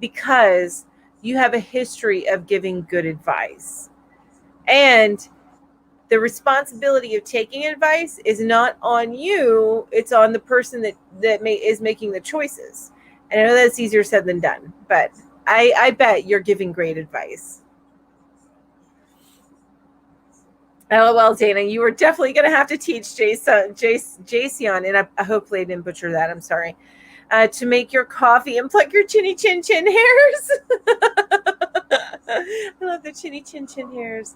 because you have a history of giving good advice. And the responsibility of taking advice is not on you. It's on the person that is making the choices. And I know that's easier said than done, but I bet you're giving great advice. LOL, Dana, you were definitely going to have to teach Jason, and hopefully I didn't butcher that. I'm sorry. To make your coffee and pluck your chinny chin chin hairs. I love the chinny chin chin hairs.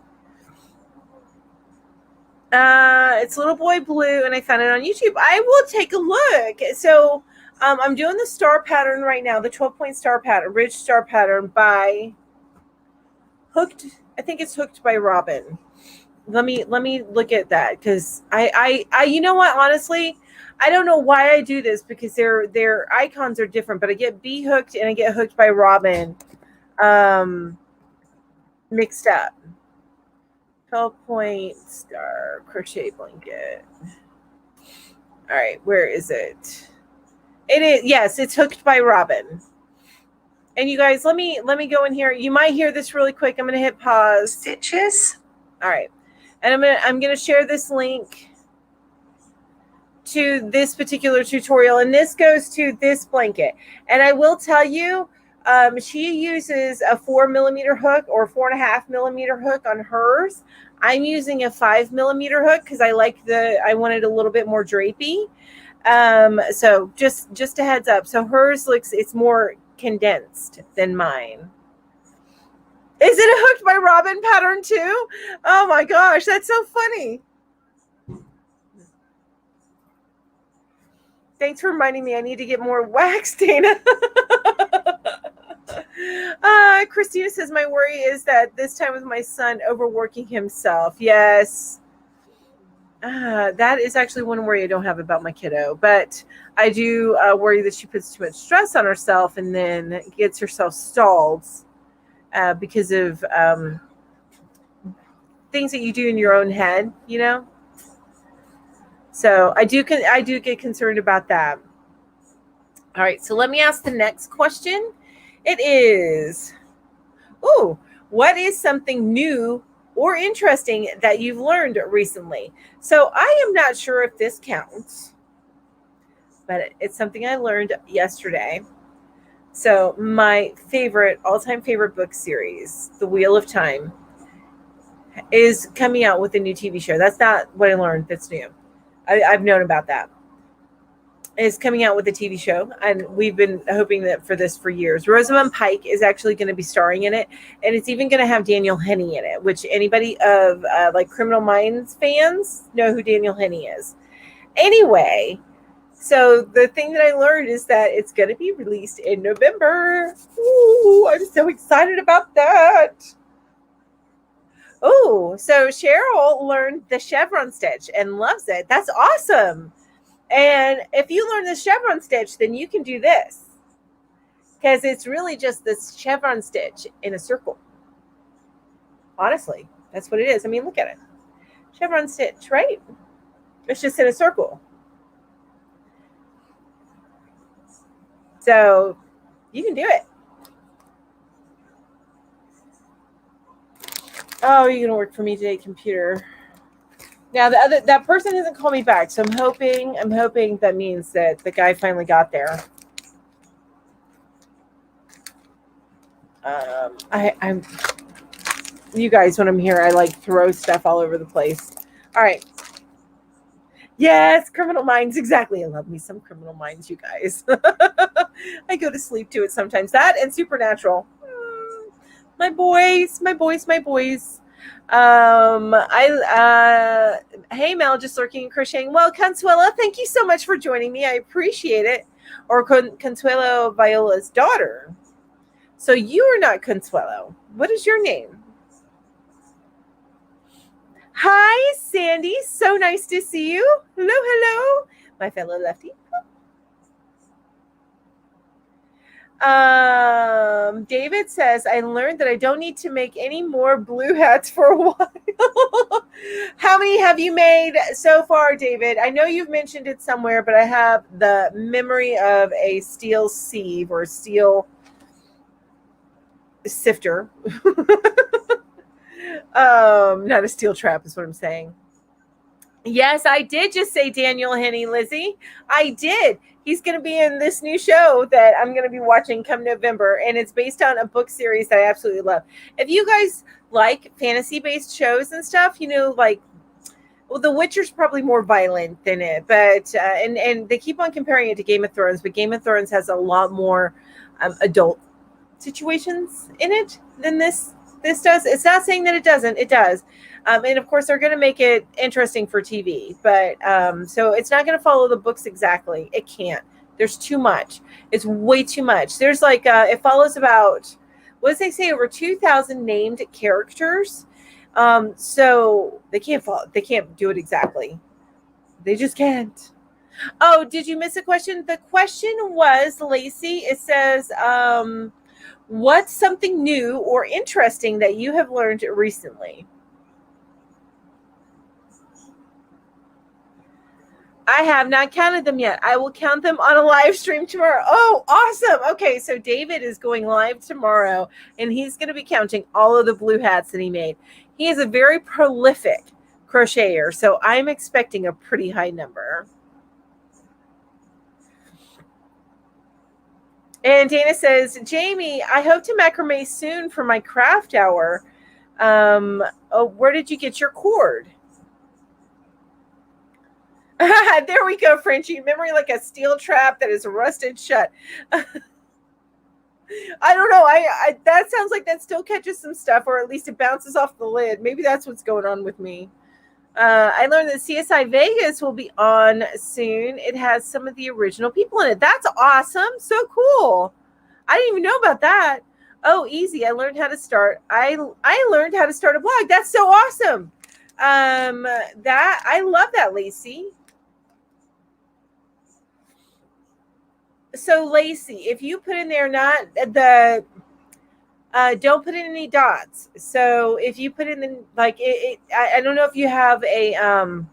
It's Little Boy Blue, and I found it on YouTube. I will take a look. So I'm doing the star pattern right now, the 12-point star pattern, ridge star pattern by Hooked. I think it's Hooked by Robin. Let me look at that, because I you know what, honestly, I don't know why I do this, because their icons are different, but I get Be Hooked and I get Hooked by Robin mixed up. 12-point star crochet blanket. All right, where is it? It is, yes, it's Hooked by Robin. And you guys, let me go in here. You might hear this really quick. I'm going to hit pause. Stitches. All right. And I'm going to share this link to this particular tutorial, and this goes to this blanket. And I will tell you, she uses a 4mm hook or 4.5mm hook on hers. I'm using a 5mm hook because I want it a little bit more drapey. So just a heads up. So hers it's more condensed than mine. Is it a Hooked by Robin pattern too? Oh my gosh, that's so funny. Thanks for reminding me I need to get more wax, Dana. Christina says, my worry is that this time with my son overworking himself. Yes. That is actually one worry I don't have about my kiddo. But I do worry that she puts too much stress on herself and then gets herself stalled because of things that you do in your own head, you know? So I do get concerned about that. All right, so let me ask the next question. It is, what is something new or interesting that you've learned recently? So I am not sure if this counts, but it's something I learned yesterday. So my all-time favorite book series, The Wheel of Time, is coming out with a new TV show. That's not what I learned that's new. I've known about that. Is coming out with a TV show, and we've been hoping that for this for years. Rosamund Pike is actually going to be starring in it, and it's even going to have Daniel Henney in it, which anybody of like Criminal Minds fans know who Daniel Henney is. Anyway, so the thing that I learned is that it's going to be released in November. Ooh, I'm so excited about that. Oh, so Cheryl learned the chevron stitch and loves it. That's awesome. And if you learn the chevron stitch, then you can do this, because it's really just this chevron stitch in a circle. Honestly, that's what it is. I mean, look at it. Chevron stitch, right? It's just in a circle. So you can do it. Oh, you're going to work for me today, computer. Now that person hasn't called me back, so I'm hoping that means that the guy finally got there. I'm you guys, when I'm here, I like throw stuff all over the place. All right. Yes, Criminal Minds, exactly. I love me some Criminal Minds, you guys. I go to sleep to it sometimes. That and Supernatural. My boys. Hey Mel, just lurking and crocheting. Well, Consuelo, thank you so much for joining me. I appreciate it. Or Consuelo Viola's daughter. So you are not Consuelo. What is your name? Hi, Sandy. So nice to see you. Hello, my fellow lefty. David says, I learned that I don't need to make any more blue hats for a while. How many have you made so far, David? I know you've mentioned it somewhere, but I have the memory of a steel sieve or steel sifter. Not a steel trap is what I'm saying. Yes, I did just say Daniel Henney, Lizzie. I did. He's going to be in this new show that I'm going to be watching come November, and it's based on a book series that I absolutely love. If you guys like fantasy-based shows and stuff, you know, like, well, The Witcher's probably more violent than it, but and they keep on comparing it to Game of Thrones, but Game of Thrones has a lot more adult situations in it than this does. It's not saying that it doesn't. It does. And of course, they're going to make it interesting for TV. But so it's not going to follow the books exactly. It can't. There's too much. It's way too much. There's like, it follows about, what does they say, over 2,000 named characters. So they can't follow. They can't do it exactly. They just can't. Oh, did you miss a question? The question was, Lacey, it says, what's something new or interesting that you have learned recently? I have not counted them yet. I will count them on a live stream tomorrow. Oh, awesome. Okay, so David is going live tomorrow, and he's going to be counting all of the blue hats that he made. He is a very prolific crocheter, so I'm expecting a pretty high number. And Dana says, Jamie, I hope to macrame soon for my craft hour. Where did you get your cord? There we go, Frenchie. Memory like a steel trap that is rusted shut. I don't know. I that sounds like that still catches some stuff, or at least it bounces off the lid. Maybe that's what's going on with me. I learned that CSI Vegas will be on soon. It has some of the original people in it. That's awesome. So cool. I didn't even know about that. Oh, easy. I learned how to start. I learned how to start a blog. That's so awesome. That I love that, Lacey. So Lacey, if you put in there not the don't put in any dots. So if you put in the like I don't know if you have a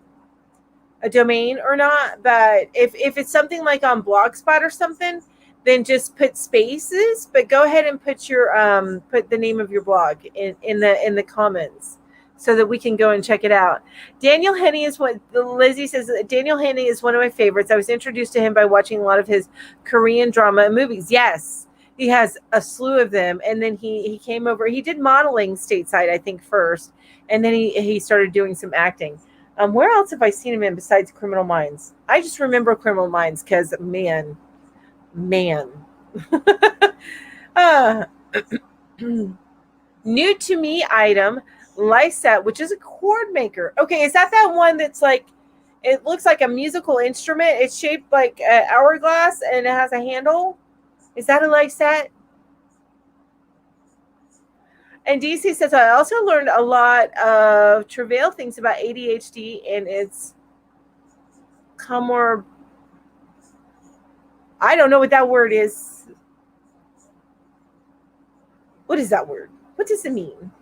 domain or not, but if it's something like on Blogspot or something, then just put spaces, but go ahead and put your put the name of your blog in the comments so that we can go and check it out. Daniel Henney is what Lizzie says. Daniel Henney is one of my favorites. I was introduced to him by watching a lot of his Korean drama and movies. Yes, he has a slew of them, and then he came over. He did modeling stateside, I think, first, and then he started doing some acting. Where else have I seen him in besides Criminal Minds? I just remember Criminal Minds because man. uh, new to me item, Lysette, which is a cord maker. Okay, is that one that's like, it looks like a musical instrument? It's shaped like an hourglass and it has a handle. Is that a Lysette? And DC says, I also learned a lot of travail things about ADHD and its comor. I don't know what that word is. What is that word? What does it mean?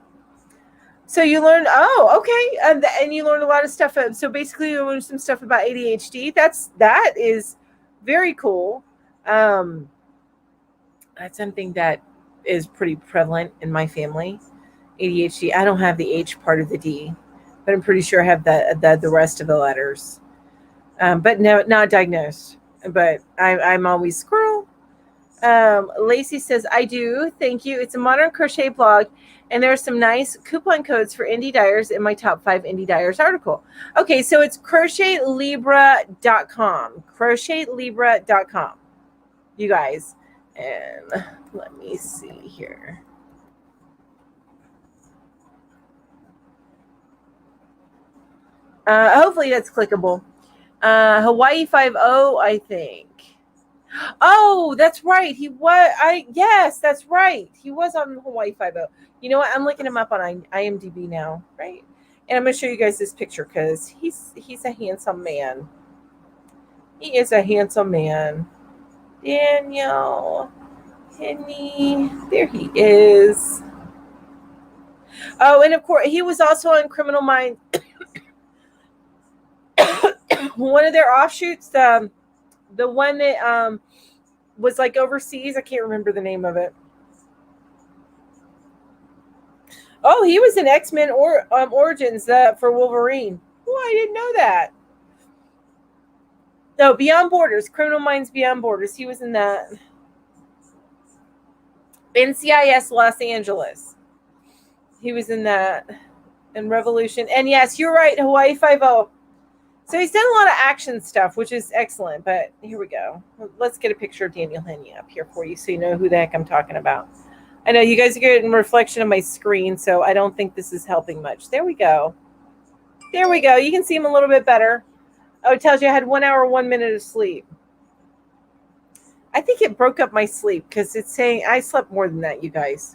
So you learned, oh, okay. And you learned a lot of stuff. So basically you learned some stuff about ADHD. That is very cool. That's something that is pretty prevalent in my family. ADHD. I don't have the H part of the D, but I'm pretty sure I have the rest of the letters. But no, not diagnosed. But I'm always squirrel. Lacey says, I do. Thank you. It's a modern crochet blog, and there are some nice coupon codes for indie dyers in my top 5 indie dyers article. Okay, so it's crochetlibra.com. Crochetlibra.com. You guys. And let me see here. Hopefully that's clickable. Hawaii 5-0, I think. Oh, that's right. He was. Yes, that's right. He was on Hawaii 5-0. You know what? I'm looking him up on IMDb now, right? And I'm gonna show you guys this picture because he's a handsome man. He is a handsome man. Daniel Henney. There he is. Oh, and of course he was also on Criminal Minds. One of their offshoots, the one that was like overseas. I can't remember the name of it. Oh, he was in X-Men or Origins for Wolverine. Oh, I didn't know that. No, Beyond Borders, Criminal Minds Beyond Borders. He was in that. NCIS Los Angeles. He was in that. And Revolution. And yes, you're right, Hawaii 5-0. So he's done a lot of action stuff, which is excellent. But here we go. Let's get a picture of Daniel Henney up here for you so you know who the heck I'm talking about. I know you guys are getting a reflection of my screen, so I don't think this is helping much. There we go. There we go. You can see him a little bit better. Oh, it tells you I had 1 hour, 1 minute of sleep. I think it broke up my sleep because it's saying I slept more than that, you guys.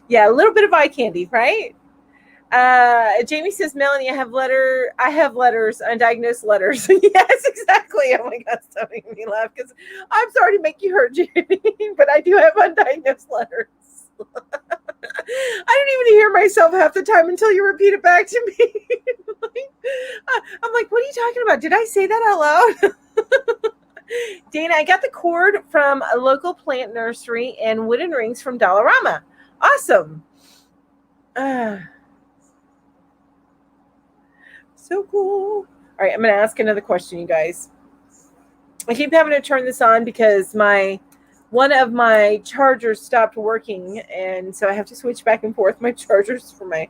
Yeah, a little bit of eye candy, right? Jamie says, Melanie, I have letters, undiagnosed letters. Yes, exactly. Oh my God, stop making me laugh because I'm sorry to make you hurt, Jamie, but I do have undiagnosed letters. I didn't even hear myself half the time until you repeat it back to me. I'm like, what are you talking about? Did I say that out loud? Dana, I got the cord from a local plant nursery and wooden rings from Dollarama. Awesome. So cool. All right, I'm going to ask another question, you guys. I keep having to turn this on because one of my chargers stopped working, and so I have to switch back and forth my chargers for my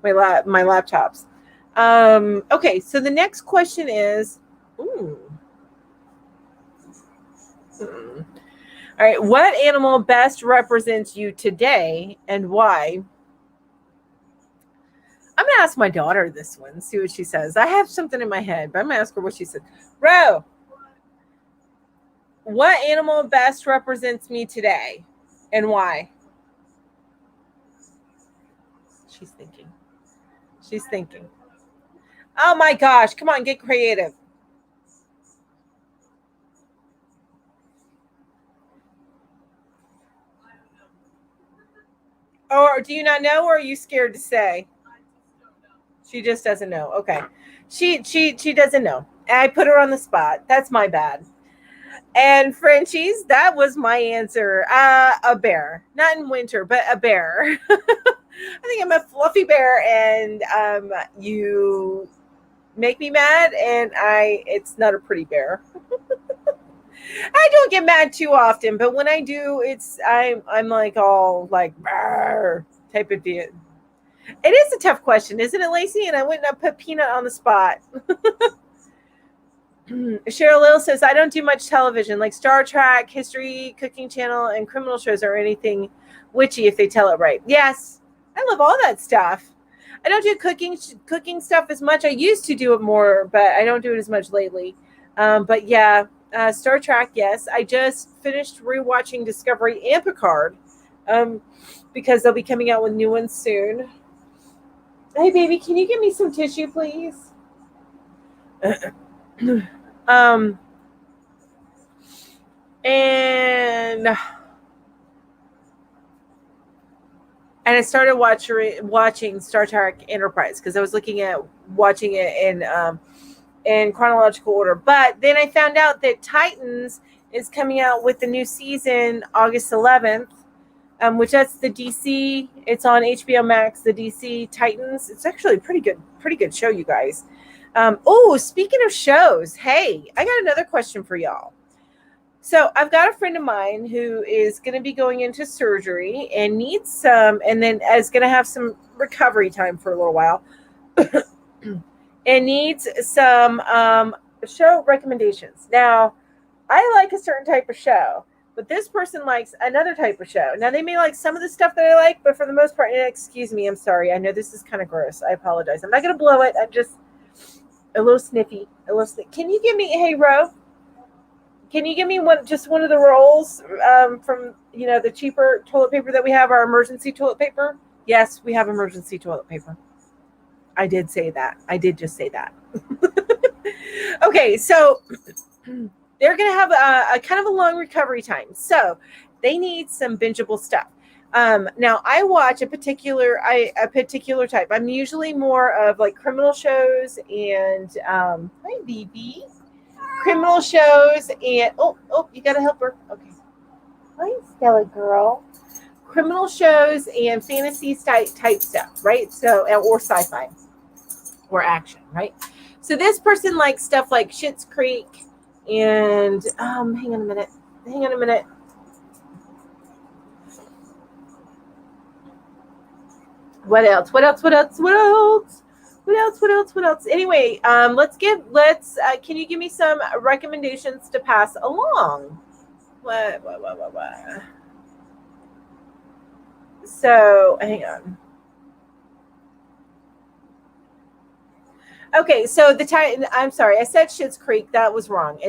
laptops. Okay, so the next question is, all right, what animal best represents you today and why? I'm going to ask my daughter this one, see what she says. I have something in my head, but I'm going to ask her what she said. Ro, what animal best represents me today and why? She's thinking. She's thinking. Oh my gosh. Come on, get creative. Or do you not know, or are you scared to say? She just doesn't know. Okay. She doesn't know. I put her on the spot. That's my bad. And Frenchies, that was my answer. A bear. Not in winter, but a bear. I think I'm a fluffy bear, and you make me mad, and it's not a pretty bear. I don't get mad too often, but when I do, I'm like all like type of deal. It is a tough question, isn't it, Lacey? And I wouldn't have put Peanut on the spot. Cheryl Lill says, I don't do much television, like Star Trek, History, Cooking Channel, and criminal shows or anything witchy if they tell it right. Yes, I love all that stuff. I don't do cooking stuff as much. I used to do it more, but I don't do it as much lately. But yeah, Star Trek, yes. I just finished rewatching Discovery and Picard because they'll be coming out with new ones soon. Hey, baby, can you give me some tissue, please? And I started watching Star Trek Enterprise because I was looking at watching it in chronological order. But then I found out that Titans is coming out with the new season August 11th, which that's the DC. It's on HBO Max. The DC Titans. It's actually a pretty good show, you guys. Speaking of shows, hey, I got another question for y'all. So I've got a friend of mine who is going to be going into surgery and needs some, and then is going to have some recovery time for a little while, and needs some show recommendations. Now, I like a certain type of show, but this person likes another type of show. Now, they may like some of the stuff that I like, but for the most part, excuse me, I'm sorry. I know this is kind of gross. I apologize. I'm not going to blow it. I'm just a little sniffy. Can you give me, hey, Ro? Can you give me one of the rolls from, the cheaper toilet paper that we have, our emergency toilet paper? Yes, we have emergency toilet paper. I did say that. I did just say that. Okay, so they're going to have a kind of a long recovery time. So they need some bingeable stuff. Now, I watch a particular type. I'm usually more of like criminal shows and hi, BB. Criminal shows and you gotta help her. Okay. Hi, Stella girl. Criminal shows and fantasy type stuff, right? So or sci-fi or action, right? So this person likes stuff like Schitt's Creek and hang on a minute. What else? Anyway, can you give me some recommendations to pass along? What? So, hang on. Okay, so I'm sorry, I said Schitt's Creek. That was wrong.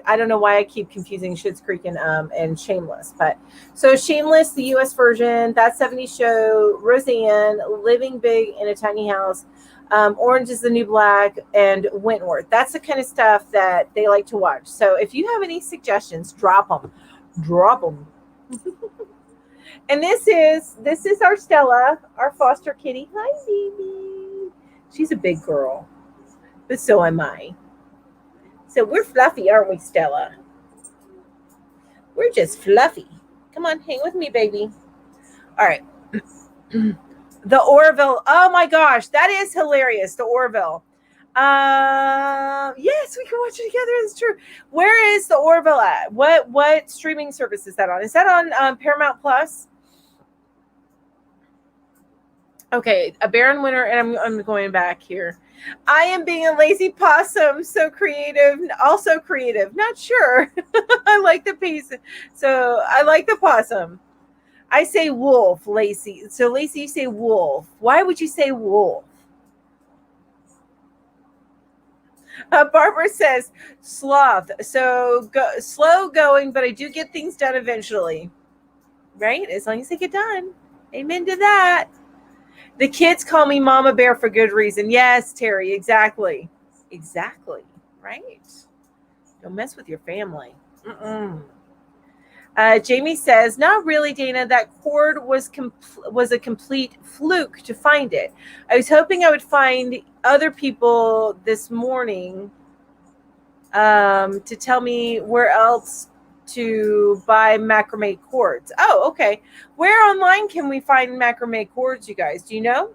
I don't know why I keep confusing Schitt's Creek and Shameless. But so Shameless, the U.S. version, That 70s Show, Roseanne, Living Big in a Tiny House, Orange is the New Black, and Wentworth. That's the kind of stuff that they like to watch. So if you have any suggestions, drop them. And this is our Stella, our foster kitty. Hi, baby. She's a big girl, but so am I. So we're fluffy, aren't we, Stella? We're just fluffy. Come on, hang with me, baby. All right. The Orville. Oh my gosh, that is hilarious. The Orville. Yes, we can watch it together. It's true. Where is the Orville at? What streaming service is that on? Is that on Paramount Plus? Okay, a barren winter, and I'm going back here. I am being a lazy possum, so creative, also creative. Not sure. I like the piece. So I like the possum. I say wolf, Lacey. So Lacey, you say wolf. Why would you say wolf? Barbara says sloth. So slow going, but I do get things done eventually. Right? As long as they get done. Amen to that. The kids call me Mama Bear for good reason. Yes, Terry, exactly. Exactly. Right? Don't mess with your family. Mm-mm. Jamie says, "Not really, Dana. That cord was a complete fluke to find it. I was hoping I would find other people this morning to tell me where else to buy macrame cords. Oh, okay. Where online can we find macrame cords, you guys? Do you know?"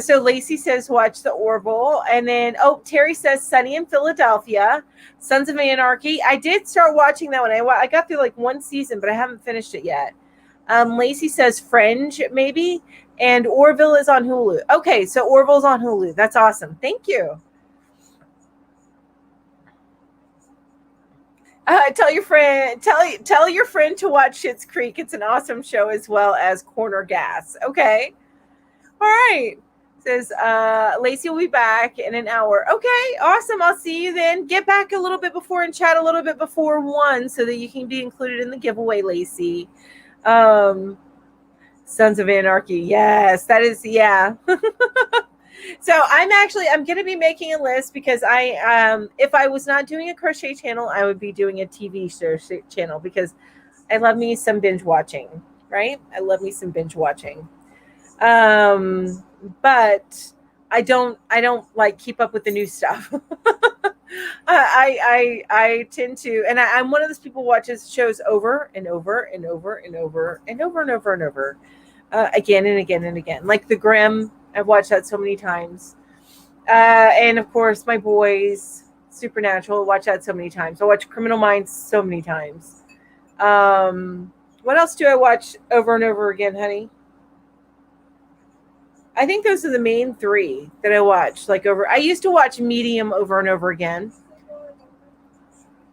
So Lacey says, watch the Orville. And then, Terry says, Sunny in Philadelphia, Sons of Anarchy. I did start watching that one. I got through like one season, but I haven't finished it yet. Lacey says Fringe, maybe. And Orville is on Hulu. Okay, so Orville's on Hulu. That's awesome. Thank you. Tell your friend to watch Schitt's Creek. It's an awesome show, as well as Corner Gas. Okay. All right. Says Lacey will be back in an hour. Okay, awesome. I'll see you then. Get back a little bit before and chat a little bit before 1 so that you can be included in the giveaway, Lacey. Sons of Anarchy. Yes, that is, yeah. So I'm going to be making a list because if I was not doing a crochet channel, I would be doing a TV show channel because I love me some binge watching, right? I love me some binge watching. But I don't like keep up with the new stuff. I tend to, and I'm one of those people who watches shows over and over and over and over and over and over and over, again and again and again. Like The Grimm, I've watched that so many times. And of course, my boys, Supernatural, watch that so many times. I watch Criminal Minds so many times. What else do I watch over and over again, honey? I think those are the main 3 that I watch. I used to watch Medium over and over again.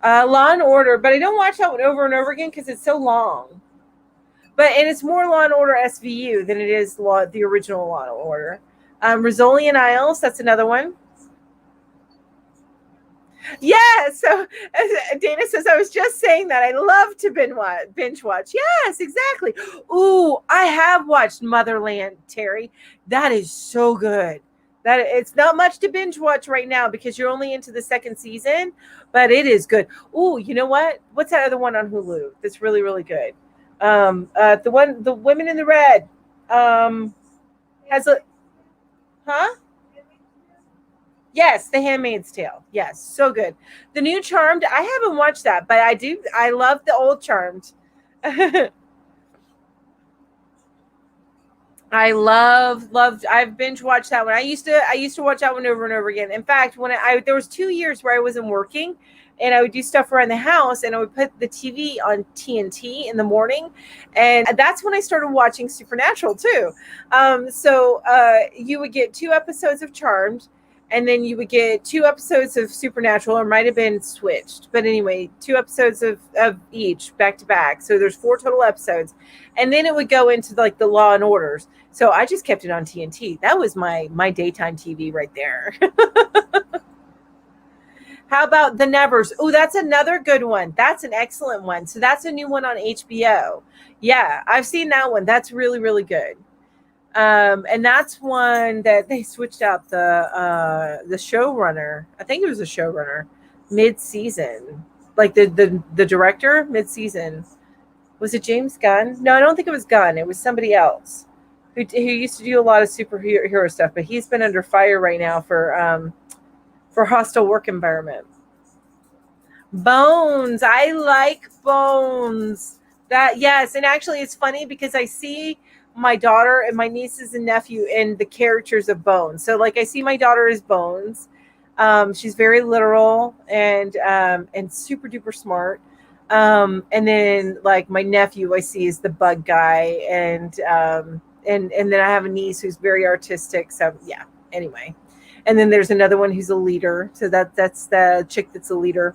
Law and Order, but I don't watch that one over and over again because it's so long. And it's more Law and Order SVU than it is the original Law and Order. Rizzoli and Isles, that's another one. Yeah, so Dana says, I was just saying that. I love to binge watch. Yes, exactly. Ooh, I have watched Motherland, Terry. That is so good. That it's not much to binge watch right now because you're only into the 2nd season, but it is good. Ooh, you know what? What's that other one on Hulu that's really, really good? The Women in the Red has a, huh? Yes, The Handmaid's Tale. Yes, so good. The new Charmed, I haven't watched that, but I do. I love the old Charmed. I loved. I've binge watched that one. I used to watch that one over and over again. In fact, there was 2 years where I wasn't working, and I would do stuff around the house, and I would put the TV on TNT in the morning, and that's when I started watching Supernatural too. So you would get 2 episodes of Charmed. And then you would get 2 episodes of Supernatural, or might have been switched. But anyway, 2 episodes of each back to back. So there's 4 total episodes. And then it would go into like the Law and Orders. So I just kept it on TNT. That was my daytime TV right there. How about The Nevers? Oh, that's another good one. That's an excellent one. So that's a new one on HBO. Yeah, I've seen that one. That's really, really good. And that's one that they switched out the showrunner. I think it was a showrunner mid-season, like the director mid-season. Was it James Gunn? No, I don't think it was Gunn. It was somebody else who used to do a lot of superhero stuff, but he's been under fire right now for hostile work environment. Bones. I like Bones. That, yes, and actually it's funny because I see my daughter and my nieces and nephew in the characters of Bones. So like I see my daughter as Bones. She's very literal and super duper smart. And then like my nephew I see is the bug guy, and then I have a niece who's very artistic. So yeah, anyway. And then there's another one who's a leader. So that's the chick that's a leader.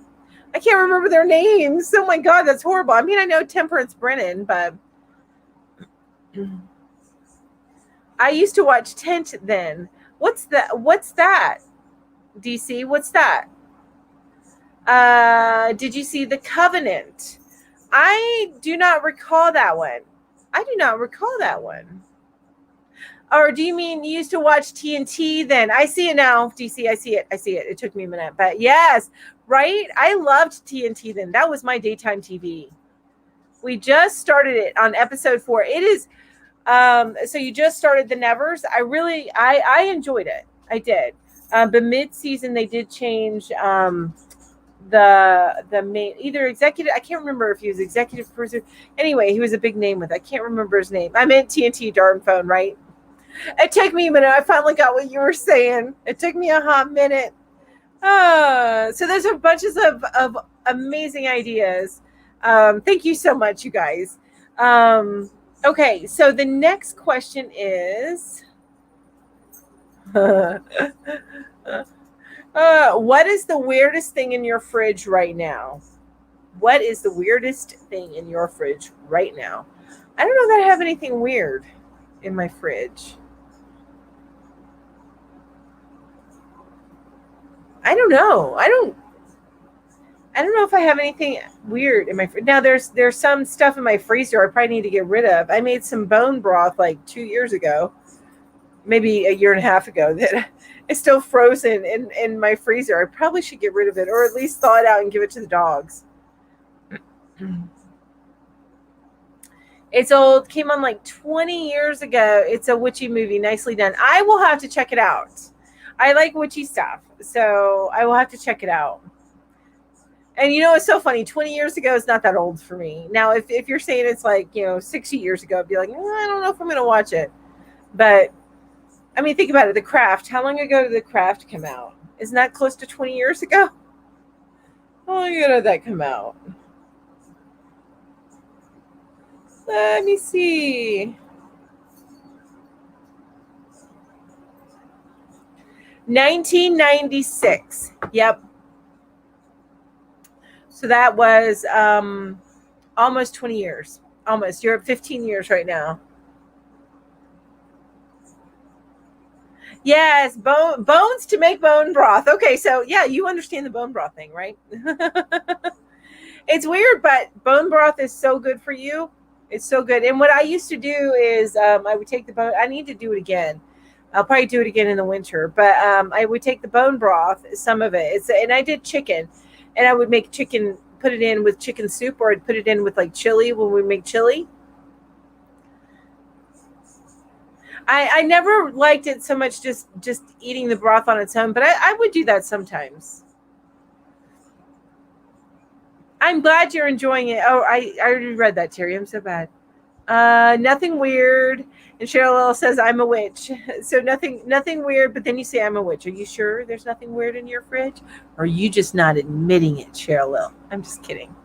I can't remember their names. Oh my God, that's horrible. I mean, I know Temperance Brennan, but I used to watch Tent then. What's that? DC, what's that? Did you see The Covenant? I do not recall that one. I do not recall that one. Or do you mean you used to watch TNT then? I see it now, DC. I see it. I see it. It took me a minute. But yes, right? I loved TNT then. That was my daytime TV. We just started it on episode 4. It is so you just started the Nevers. I enjoyed it. I did. But mid-season they did change the main, either executive, I can't remember if he was executive producer. Anyway, he was a big name with it. I can't remember his name. I meant TNT darn phone, right? It took me a minute. I finally got what you were saying. It took me a hot minute. So those are bunches of amazing ideas. Thank you so much, you guys. Okay, so the next question is what is the weirdest thing in your fridge right now? What is the weirdest thing in your fridge right now? I don't know that I have anything weird in my fridge. I don't know. I don't know if I have anything weird in my fridge. Now there's some stuff in my freezer I probably need to get rid of. I made some bone broth like 2 years ago, maybe a year and a half ago, that is still frozen in my freezer. I probably should get rid of it, or at least thaw it out and give it to the dogs. It's old, came on like 20 years ago. It's a witchy movie, nicely done. I will have to check it out. I like witchy stuff, so I will have to check it out. And you know, it's so funny. 20 years ago is not that old for me. Now, if you're saying it's like, 60 years ago, I'd be like, I don't know if I'm going to watch it. But, I mean, think about it. The Craft. How long ago did The Craft come out? Isn't that close to 20 years ago? How long ago did that come out? Let me see. 1996. Yep. So that was almost 20 years. Almost. You're at 15 years right now. Yes, bones to make bone broth. Okay, so yeah, you understand the bone broth thing, right? It's weird, but bone broth is so good for you. It's so good. And what I used to do is I would take the bone. I need to do it again. I'll probably do it again in the winter. But I would take the bone broth, some of it. And I did chicken. And I would make chicken, put it in with chicken soup, or I'd put it in with like chili when we make chili. I never liked it so much just eating the broth on its own, but I would do that sometimes. I'm glad you're enjoying it. Oh, I already read that, Terry. I'm so bad. Nothing weird. And Cheryl L says, I'm a witch. So nothing weird, but then you say I'm a witch. Are you sure there's nothing weird in your fridge? Or are you just not admitting it, Cheryl L? I'm just kidding.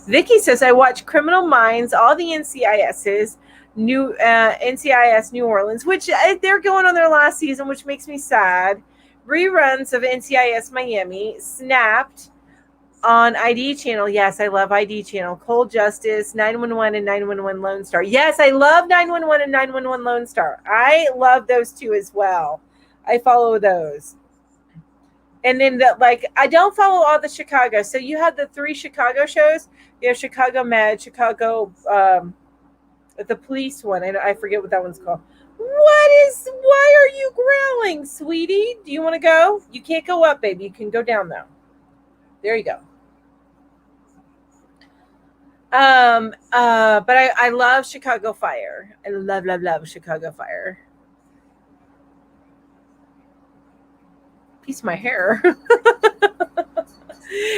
Vicky says, I watch Criminal Minds, all the NCISs, NCIS New Orleans, which they're going on their last season, which makes me sad. Reruns of NCIS Miami, Snapped on ID Channel. Yes, I love ID Channel. Cold Justice, 911 and 911 Lone Star. Yes, I love 911 and 911 Lone Star. I love those two as well. I follow those. And then I don't follow all the Chicago. So you have the 3 Chicago shows. You have Chicago Med, Chicago, the police one. I forget what that one's called. Why are you growling, sweetie? Do you want to go? You can't go up, baby. You can go down though. There you go. But I love Chicago Fire. I love Chicago Fire. Piece of my hair.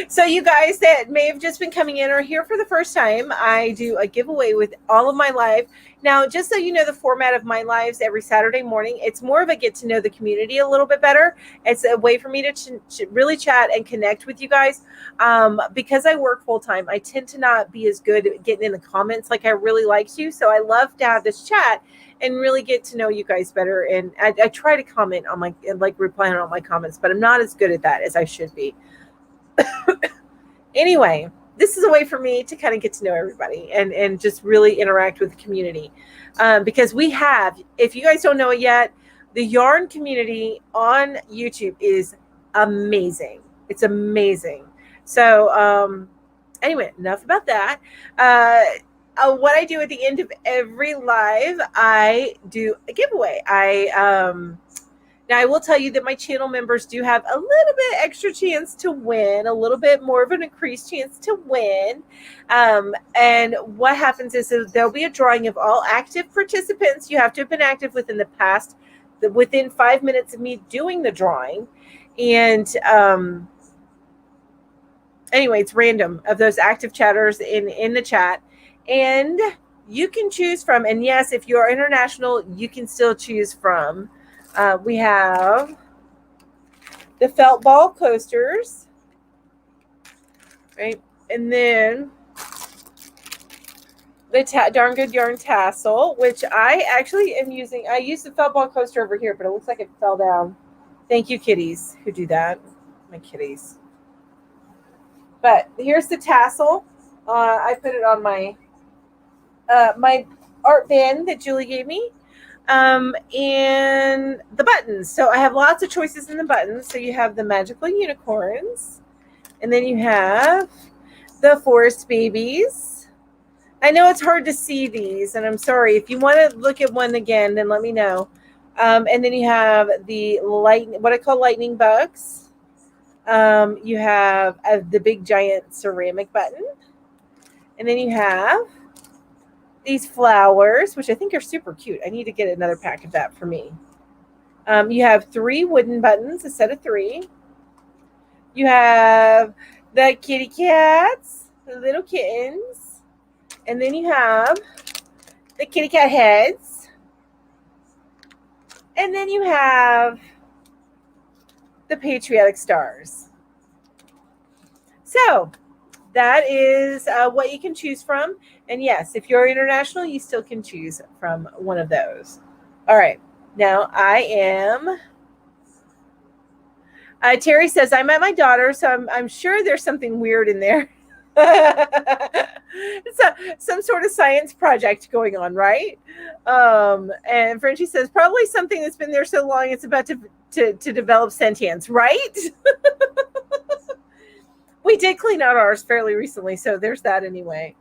So you guys that may have just been coming in or here for the first time, I do a giveaway with all of my live. Now, just so you know the format of my lives every Saturday morning, it's more of a get to know the community a little bit better. It's a way for me to really chat and connect with you guys. Because I work full time, I tend to not be as good at getting in the comments like I really like to. So I love to have this chat and really get to know you guys better. And I try to comment on reply on all my comments, but I'm not as good at that as I should be. Anyway, this is a way for me to kind of get to know everybody and just really interact with the community. Because we have, if you guys don't know it yet, The yarn community on YouTube is amazing. It's amazing. So, anyway, enough about that. What I do at the end of every live, I do a giveaway. Now, I will tell you that my channel members do have a little bit extra chance to win, a little bit more of an increased chance to win. And what happens is there'll be a drawing of all active participants. You have to have been active within 5 minutes of me doing the drawing. And anyway, it's random of those active chatters in the chat. And you can choose from, and yes, if you're international, you can still choose from. We have the felt ball coasters, right? And then the Darn Good Yarn tassel, which I actually am using. I used the felt ball coaster over here, but it looks like it fell down. Thank you, kitties, who do that. My kitties. But here's the tassel. I put it on my my art band that Julie gave me. And the buttons. So I have lots of choices in the buttons. So you have the magical unicorns, and then you have the forest babies. I know it's hard to see these, and I'm sorry. If you want to look at one again, then let me know. And then you have the what I call lightning bugs. You have the big giant ceramic button, and then you have these flowers, which I think are super cute. I need to get another pack of that for me. You have 3 wooden buttons, a set of 3. You have the kitty cats, the little kittens. And then you have the kitty cat heads. And then you have the patriotic stars. So that is what you can choose from. And yes, if you're international, you still can choose from one of those. All right. Now I am. Terry says, I'm at my daughter, so I'm sure there's something weird in there. It's some sort of science project going on, right? And Frenchie says, probably something that's been there so long it's about to develop sentience, right? We did clean out ours fairly recently, so there's that anyway.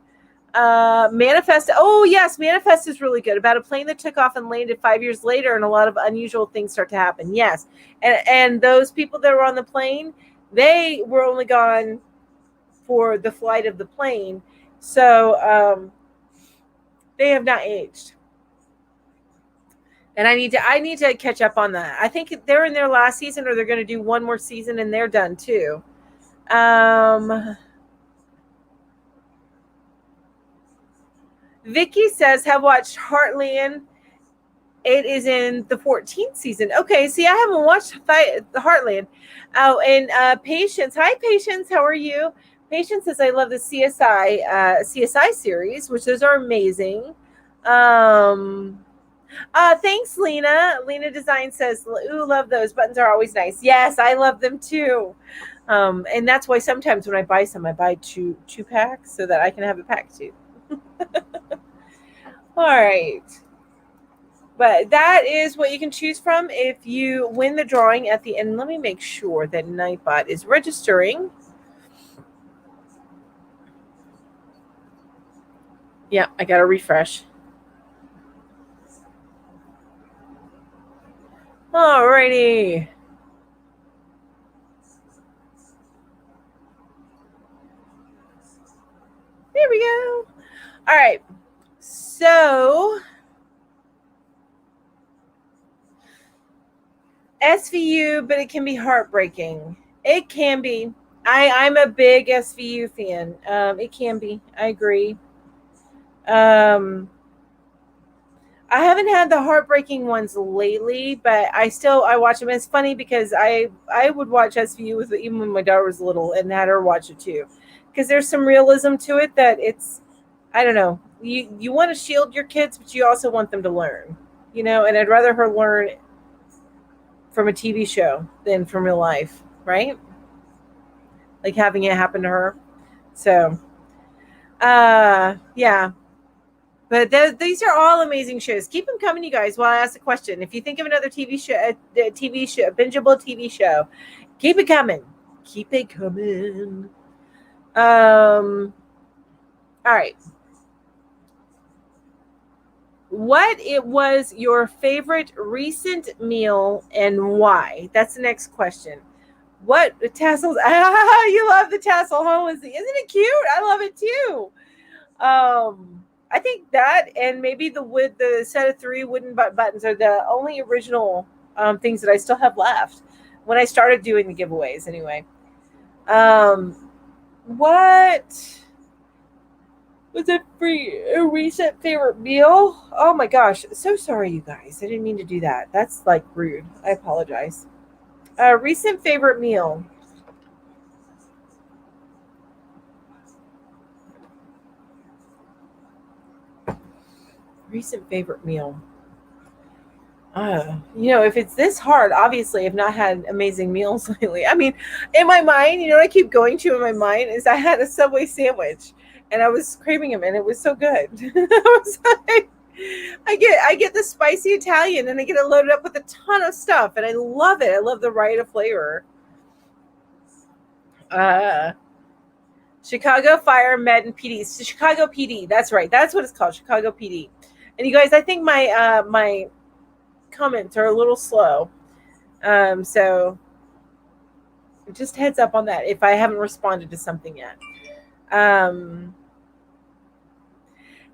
Manifest. Oh, yes. Manifest is really good. About a plane that took off and landed 5 years later, and a lot of unusual things start to happen. Yes. And those people that were on the plane, they were only gone for the flight of the plane. So they have not aged. And I need to catch up on that. I think they're in their last season, or they're going to do one more season and they're done too. Vicky says, have watched Heartland. It is in the 14th season. Okay, see, I haven't watched the Heartland. Oh, and Patience. Hi, Patience. How are you? Patience says, I love the CSI series, which those are amazing. Thanks, Lena. Lena Design says, ooh, love those. Buttons are always nice. Yes, I love them too. And that's why sometimes when I buy some, I buy two packs so that I can have a pack too. All right. But that is what you can choose from if you win the drawing at the end. Let me make sure that Nightbot is registering. Yeah, I got to refresh. All righty. There we go. All right. So SVU, but it can be heartbreaking. It can be. I'm a big SVU fan. It can be. I agree. I haven't had the heartbreaking ones lately, but I watch them. It's funny because I would watch SVU with even when my daughter was little and had her watch it too, because there's some realism to it that it's, I don't know, you want to shield your kids, but you also want them to learn, and I'd rather her learn from a TV show than from real life, right? Like having it happen to her. So, yeah. But these are all amazing shows. Keep them coming, you guys, while I ask a question. If you think of another TV show, a bingeable TV show, keep it coming. Keep it coming. All right. What it was your favorite recent meal and why? That's the next question. What tassels? You love the tassel, huh, Lizzie? Isn't it cute? I love it too. I think that and maybe the set of 3 wooden buttons are the only original things that I still have left when I started doing the giveaways. Anyway, what was a recent favorite meal? Oh my gosh, so sorry, you guys. I didn't mean to do that. That's like rude. I apologize. Recent favorite meal. Recent favorite meal. If it's this hard, obviously I've not had amazing meals lately. I mean, in my mind, what I keep going to in my mind is I had a Subway sandwich and I was craving them and it was so good. I was like, I get the spicy Italian and I get it loaded up with a ton of stuff and I love it. I love the variety of flavor. Chicago Fire Med and PD. Chicago PD. That's right. That's what it's called. Chicago PD. And you guys, I think my comments are a little slow. So just heads up on that if I haven't responded to something yet.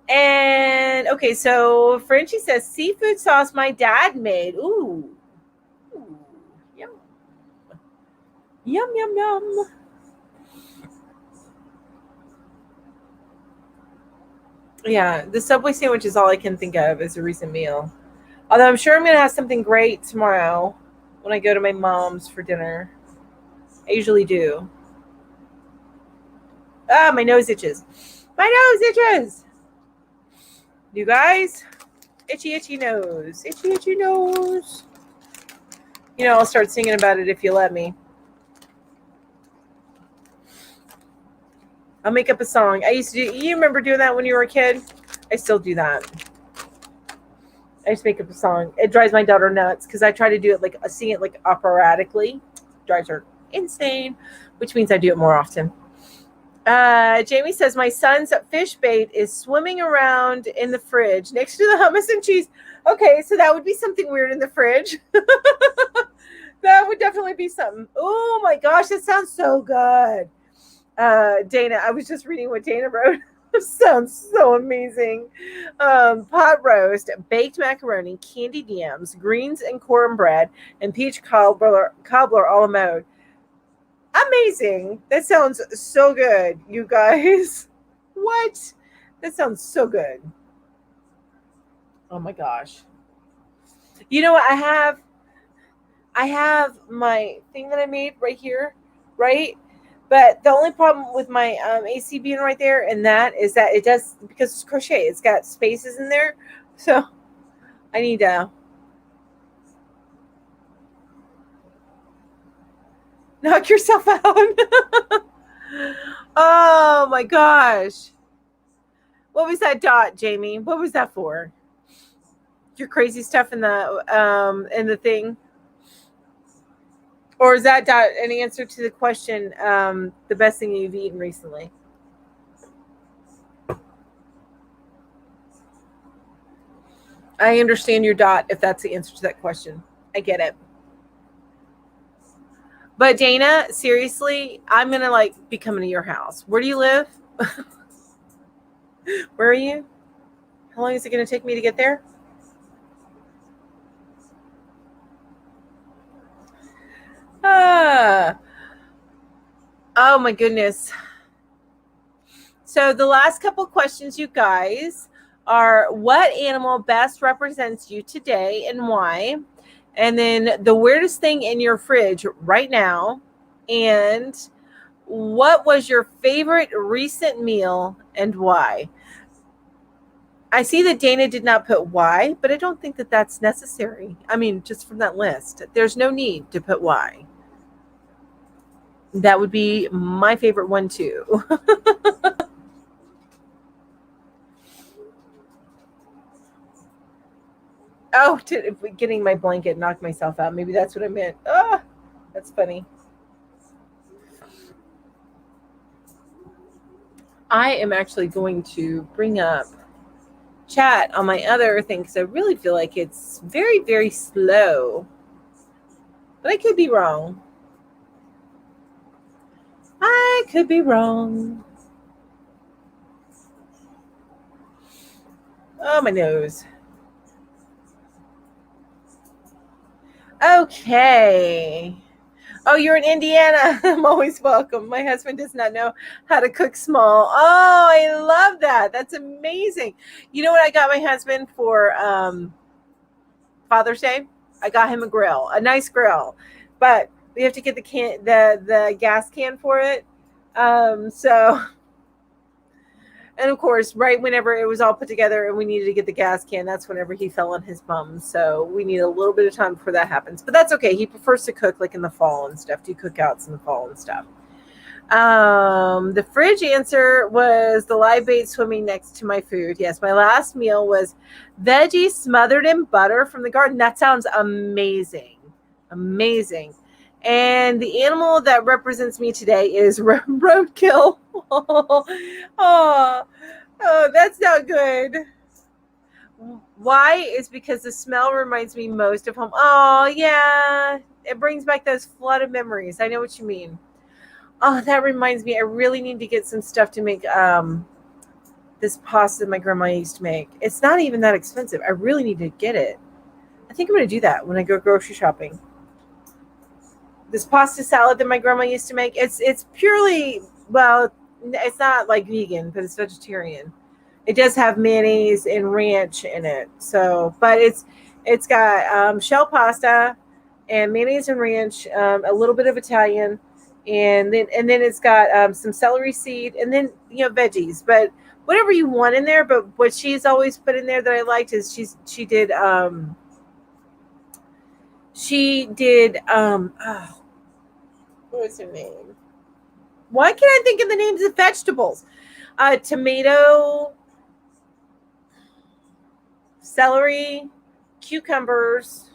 And okay, so Frenchie says seafood sauce my dad made. Ooh. Yum. Yum, yum, yum. Yeah, the Subway sandwich is all I can think of as a recent meal. Although I'm sure I'm going to have something great tomorrow when I go to my mom's for dinner. I usually do. My nose itches. My nose itches. You guys, itchy, itchy nose. Itchy, itchy nose. I'll start singing about it if you let me. I'll make up a song. I used to do, you remember doing that when you were a kid? I still do that. I just make up a song. It drives my daughter nuts because I try to do it sing it operatically. Drives her insane, which means I do it more often. Jamie says my son's fish bait is swimming around in the fridge next to the hummus and cheese. Okay, so that would be something weird in the fridge. That would definitely be something. Oh my gosh, that sounds so good. Dana, I was just reading what Dana wrote. Sounds so amazing. Pot roast, baked macaroni, candied yams, greens and cornbread, and peach cobbler a la mode. Amazing. That sounds so good, you guys. What? That sounds so good. Oh my gosh. You know what? I have my thing that I made right here, right? But the only problem with my AC being right there and that is that it does, because it's crochet, it's got spaces in there. So I need to knock yourself out. Oh my gosh. What was that dot, Jamie? What was that for? Your crazy stuff in the thing? Or is that dot an answer to the question, the best thing you've eaten recently? I understand your dot if that's the answer to that question. I get it. But Dana, seriously, I'm gonna be coming to your house. Where do you live? Where are you? How long is it gonna take me to get there? Oh my goodness. So the last couple questions, you guys, are what animal best represents you today and why? And then the weirdest thing in your fridge right now. And what was your favorite recent meal and why? I see that Dana did not put why, but I don't think that that's necessary. I mean, just from that list, there's no need to put why. That would be my favorite one too. Oh, getting my blanket, knocked myself out. Maybe that's what I meant. Ah, that's funny. I am actually going to bring up chat on my other thing because I really feel like it's very, very slow. But I could be wrong. I could be wrong. Oh, my nose. Okay. Oh, you're in Indiana. I'm always welcome. My husband does not know how to cook small. Oh, I love that. That's amazing. You know what I got my husband for Father's Day? I got him a grill, a nice grill, but we have to get the gas can for it. So and of course, right whenever it was all put together and we needed to get the gas can, that's whenever he fell on his bum. So we need a little bit of time before that happens. But that's okay. He prefers to cook like in the fall and stuff, do cookouts in the fall and stuff. The fridge answer was the live bait swimming next to my food. Yes, my last meal was veggies smothered in butter from the garden. That sounds amazing. Amazing. And the animal that represents me today is roadkill. Oh, that's not good. Why? Is because the smell reminds me most of home. Oh, yeah. It brings back those flooded memories. I know what you mean. Oh, that reminds me. I really need to get some stuff to make this pasta my grandma used to make. It's not even that expensive. I really need to get it. I think I'm going to do that when I go grocery shopping. This pasta salad that my grandma used to make, it's purely, well, it's not like vegan, but it's vegetarian. It does have mayonnaise and ranch in it. So, but it's got shell pasta and mayonnaise and ranch, a little bit of Italian, and then it's got some celery seed, and then veggies, but whatever you want in there. But what she's always put in there that I liked is she did oh, what was her name? Why can't I think of the names of vegetables? Tomato, celery, cucumbers.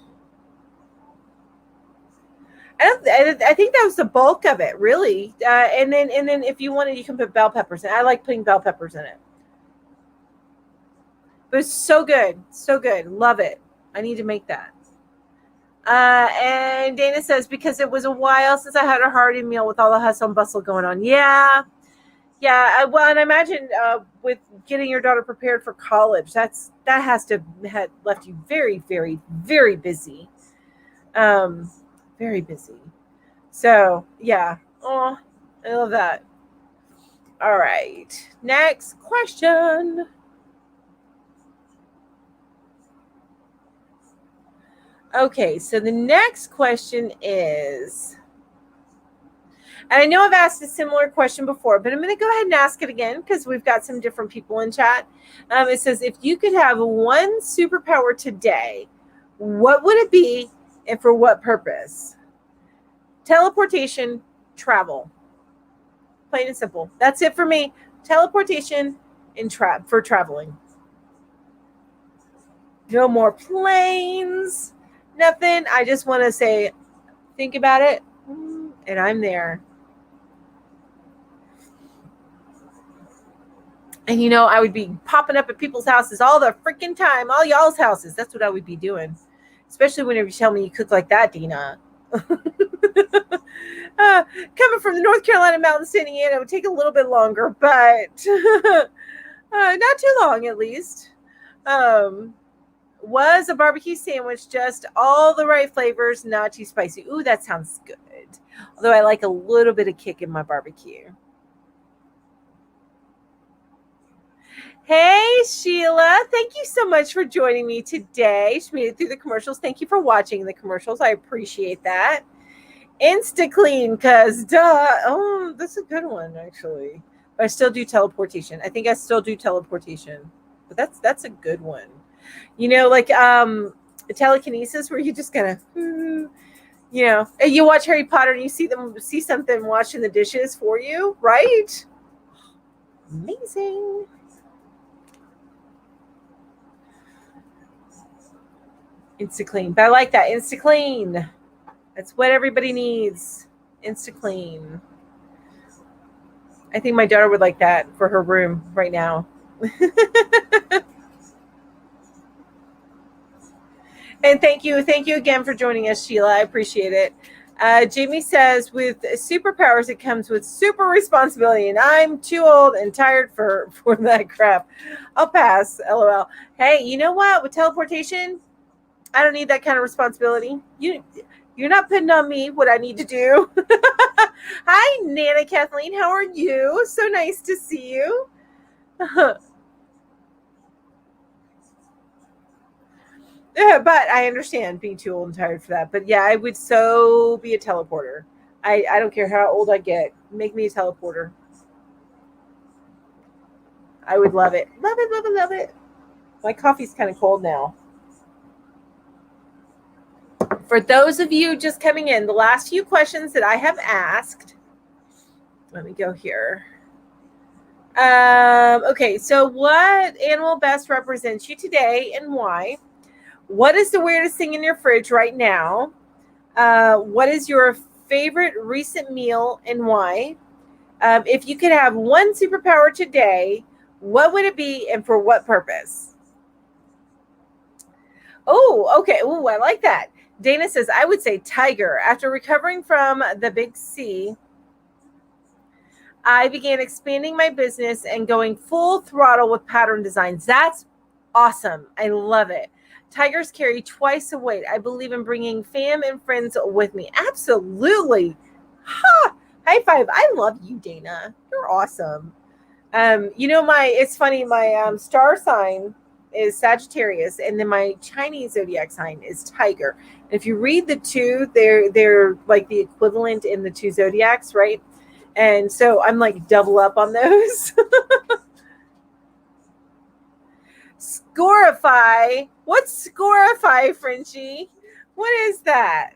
I think that was the bulk of it, really. And then if you wanted, you can put bell peppers in. I like putting bell peppers in it. But it's so good, so good. Love it. I need to make that. And Dana says, because it was a while since I had a hearty meal with all the hustle and bustle going on. Yeah. Well, and I imagine with getting your daughter prepared for college, that has to have left you very, very, very busy. Very busy. So, yeah. Oh, I love that. All right. Next question. Okay, so the next question is, and I know I've asked a similar question before, but I'm going to go ahead and ask it again because we've got some different people in chat. It says, if you could have one superpower today, what would it be and for what purpose? Teleportation, travel. Plain and simple. That's it for me. Teleportation and for traveling. No more planes. Nothing. I just want to say, think about it, and I'm there. And I would be popping up at people's houses all the freaking time, all y'all's houses. That's what I would be doing. Especially whenever you tell me you cook like that, Dina. Coming from the North Carolina mountains to Indiana, it would take a little bit longer, but not too long at least. Was a barbecue sandwich just all the right flavors, not too spicy? Ooh, that sounds good. Although I like a little bit of kick in my barbecue. Hey, Sheila. Thank you so much for joining me today. She made it through the commercials. Thank you for watching the commercials. I appreciate that. Insta-clean, because duh. Oh, that's a good one, actually. But I still do teleportation. I think I still do teleportation. But that's a good one. Like telekinesis, where you just kind of, you watch Harry Potter and you see something washing the dishes for you, right? Amazing. Insta-clean. But I like that. Insta-clean. That's what everybody needs. Insta-clean. I think my daughter would like that for her room right now. And thank you again for joining us, Sheila. I appreciate it. Jamie says, with superpowers, it comes with super responsibility, and I'm too old and tired for that crap. I'll pass, LOL. Hey, you know what? With teleportation, I don't need that kind of responsibility. You're not putting on me what I need to do. Hi, Nana Kathleen. How are you? So nice to see you. Yeah, but I understand being too old and tired for that. But yeah, I would so be a teleporter. I don't care how old I get. Make me a teleporter. I would love it. Love it, love it, love it. My coffee's kind of cold now. For those of you just coming in, the last few questions that I have asked, let me go here. Okay, so what animal best represents you today and why? What is the weirdest thing in your fridge right now? What is your favorite recent meal and why? If you could have one superpower today, what would it be and for what purpose? Oh, okay. Oh, I like that. Dana says, I would say tiger. After recovering from the big C, I began expanding my business and going full throttle with pattern designs. That's awesome. I love it. Tigers carry twice the weight. I believe in bringing fam and friends with me. Absolutely. Ha! High five. I love you, Dana. You're awesome. It's funny. My star sign is Sagittarius, and then my Chinese zodiac sign is Tiger. And if you read the two, they're like the equivalent in the two zodiacs, right? And so I'm like double up on those. Scorify. What's scorify, Frenchie? What is that?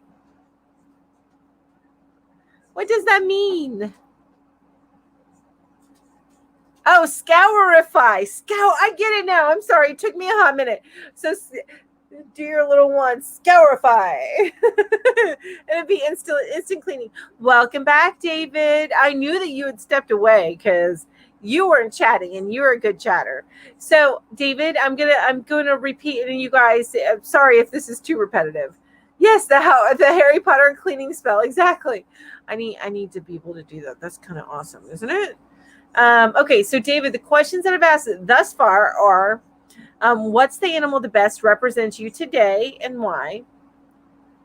What does that mean? Oh, scourify. I get it now. I'm sorry. It took me a hot minute. So do your little one. Scourify. And it'd be instant cleaning. Welcome back, David. I knew that you had stepped away because you weren't chatting and you're a good chatter. So, David, I'm gonna repeat, and you guys, I'm sorry if this is too repetitive. Yes, the Harry Potter cleaning spell. Exactly. I need to be able to do that. That's kind of awesome, isn't it? Okay, so David, the questions that I've asked thus far are, what's the animal that best represents you today and why?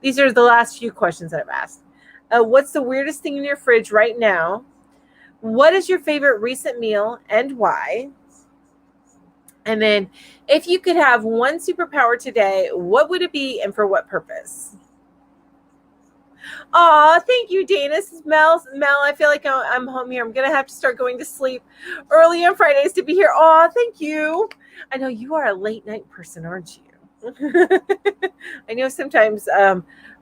These are the last few questions that I've asked. What's the weirdest thing in your fridge right now? What is your favorite recent meal and why? And then if you could have one superpower today, what would it be and for what purpose? Oh, thank you, Dana. This is Mel. I feel like I'm home here. I'm going to have to start going to sleep early on Fridays to be here. Oh, thank you. I know you are a late night person, aren't you? I know sometimes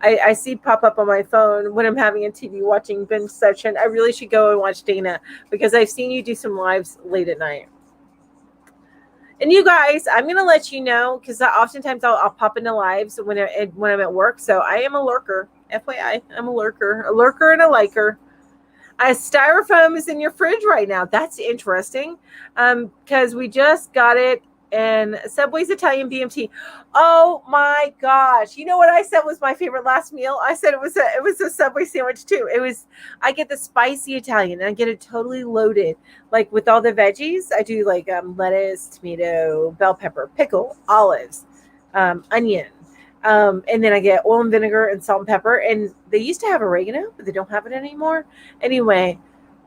I see pop up on my phone when I'm having a TV watching binge session. I really should go and watch Dana because I've seen you do some lives late at night. And you guys, I'm going to let you know because oftentimes I'll pop into lives when I'm at work. So I am a lurker. FYI, I'm a lurker and a liker. Styrofoam is in your fridge right now. That's interesting because we just got it. And Subway's Italian BMT. Oh my gosh! You know what I said was my favorite last meal? I said it was a Subway sandwich too. I get the spicy Italian and I get it totally loaded, like with all the veggies. I do like lettuce, tomato, bell pepper, pickle, olives, onion, and then I get oil and vinegar and salt and pepper. And they used to have oregano, but they don't have it anymore. Anyway,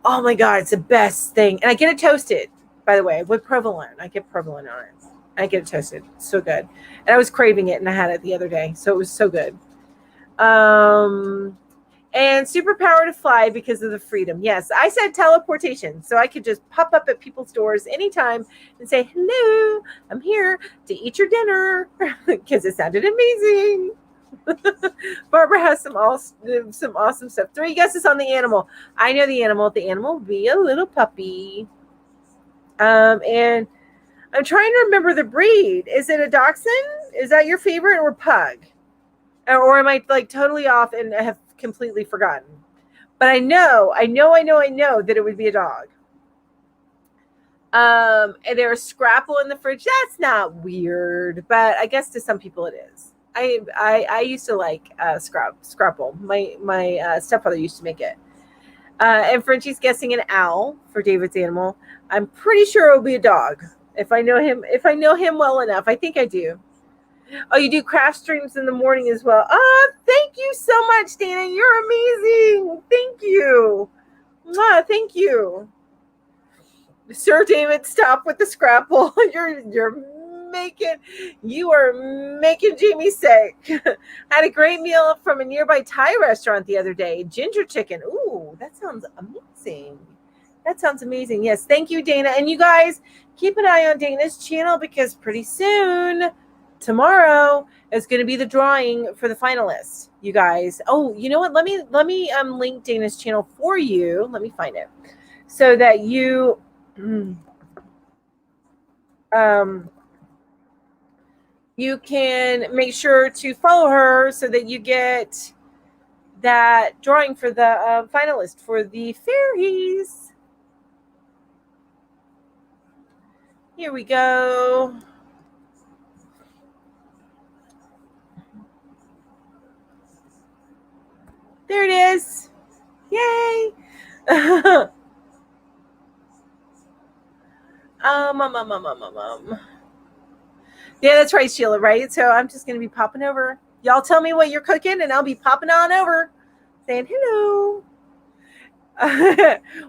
oh my god, it's the best thing. And I get it toasted. By the way, with provolone. I get provolone on it. I get it toasted. It's so good. And I was craving it and I had it the other day. So it was so good. And superpower to fly because of the freedom. Yes, I said teleportation. So I could just pop up at people's doors anytime and say, hello, I'm here to eat your dinner because it sounded amazing. Barbara has some awesome stuff. 3 guesses on the animal. I know the animal. The animal will be a little puppy. And I'm trying to remember the breed. Is it a dachshund? Is that your favorite or pug? Or am I like totally off and have completely forgotten? But I know that it would be a dog. And there's Scrapple in the fridge. That's not weird, but I guess to some people it is. I used to like Scrapple. My stepfather used to make it. And Frenchie's guessing an owl for David's animal. I'm pretty sure it'll be a dog. If I know him well enough. I think I do. Oh, you do craft streams in the morning as well. Oh, thank you so much, Dana. You're amazing. Thank you. Thank you. Sir David, stop with the Scrapple. You are making Jamie sick. Had a great meal from a nearby Thai restaurant the other day. Ginger chicken. Ooh, that sounds amazing. Yes, thank you, Dana. And you guys, keep an eye on Dana's channel because pretty soon, tomorrow, is going to be the drawing for the finalists, you guys. Oh, you know what? Let me link Dana's channel for you. Let me find it so that you you can make sure to follow her so that you get that drawing for the finalist for the fairies. Here we go. There it is. Yay. Yeah, that's right, Sheila, right? So I'm just going to be popping over. Y'all tell me what you're cooking, and I'll be popping on over, saying hello.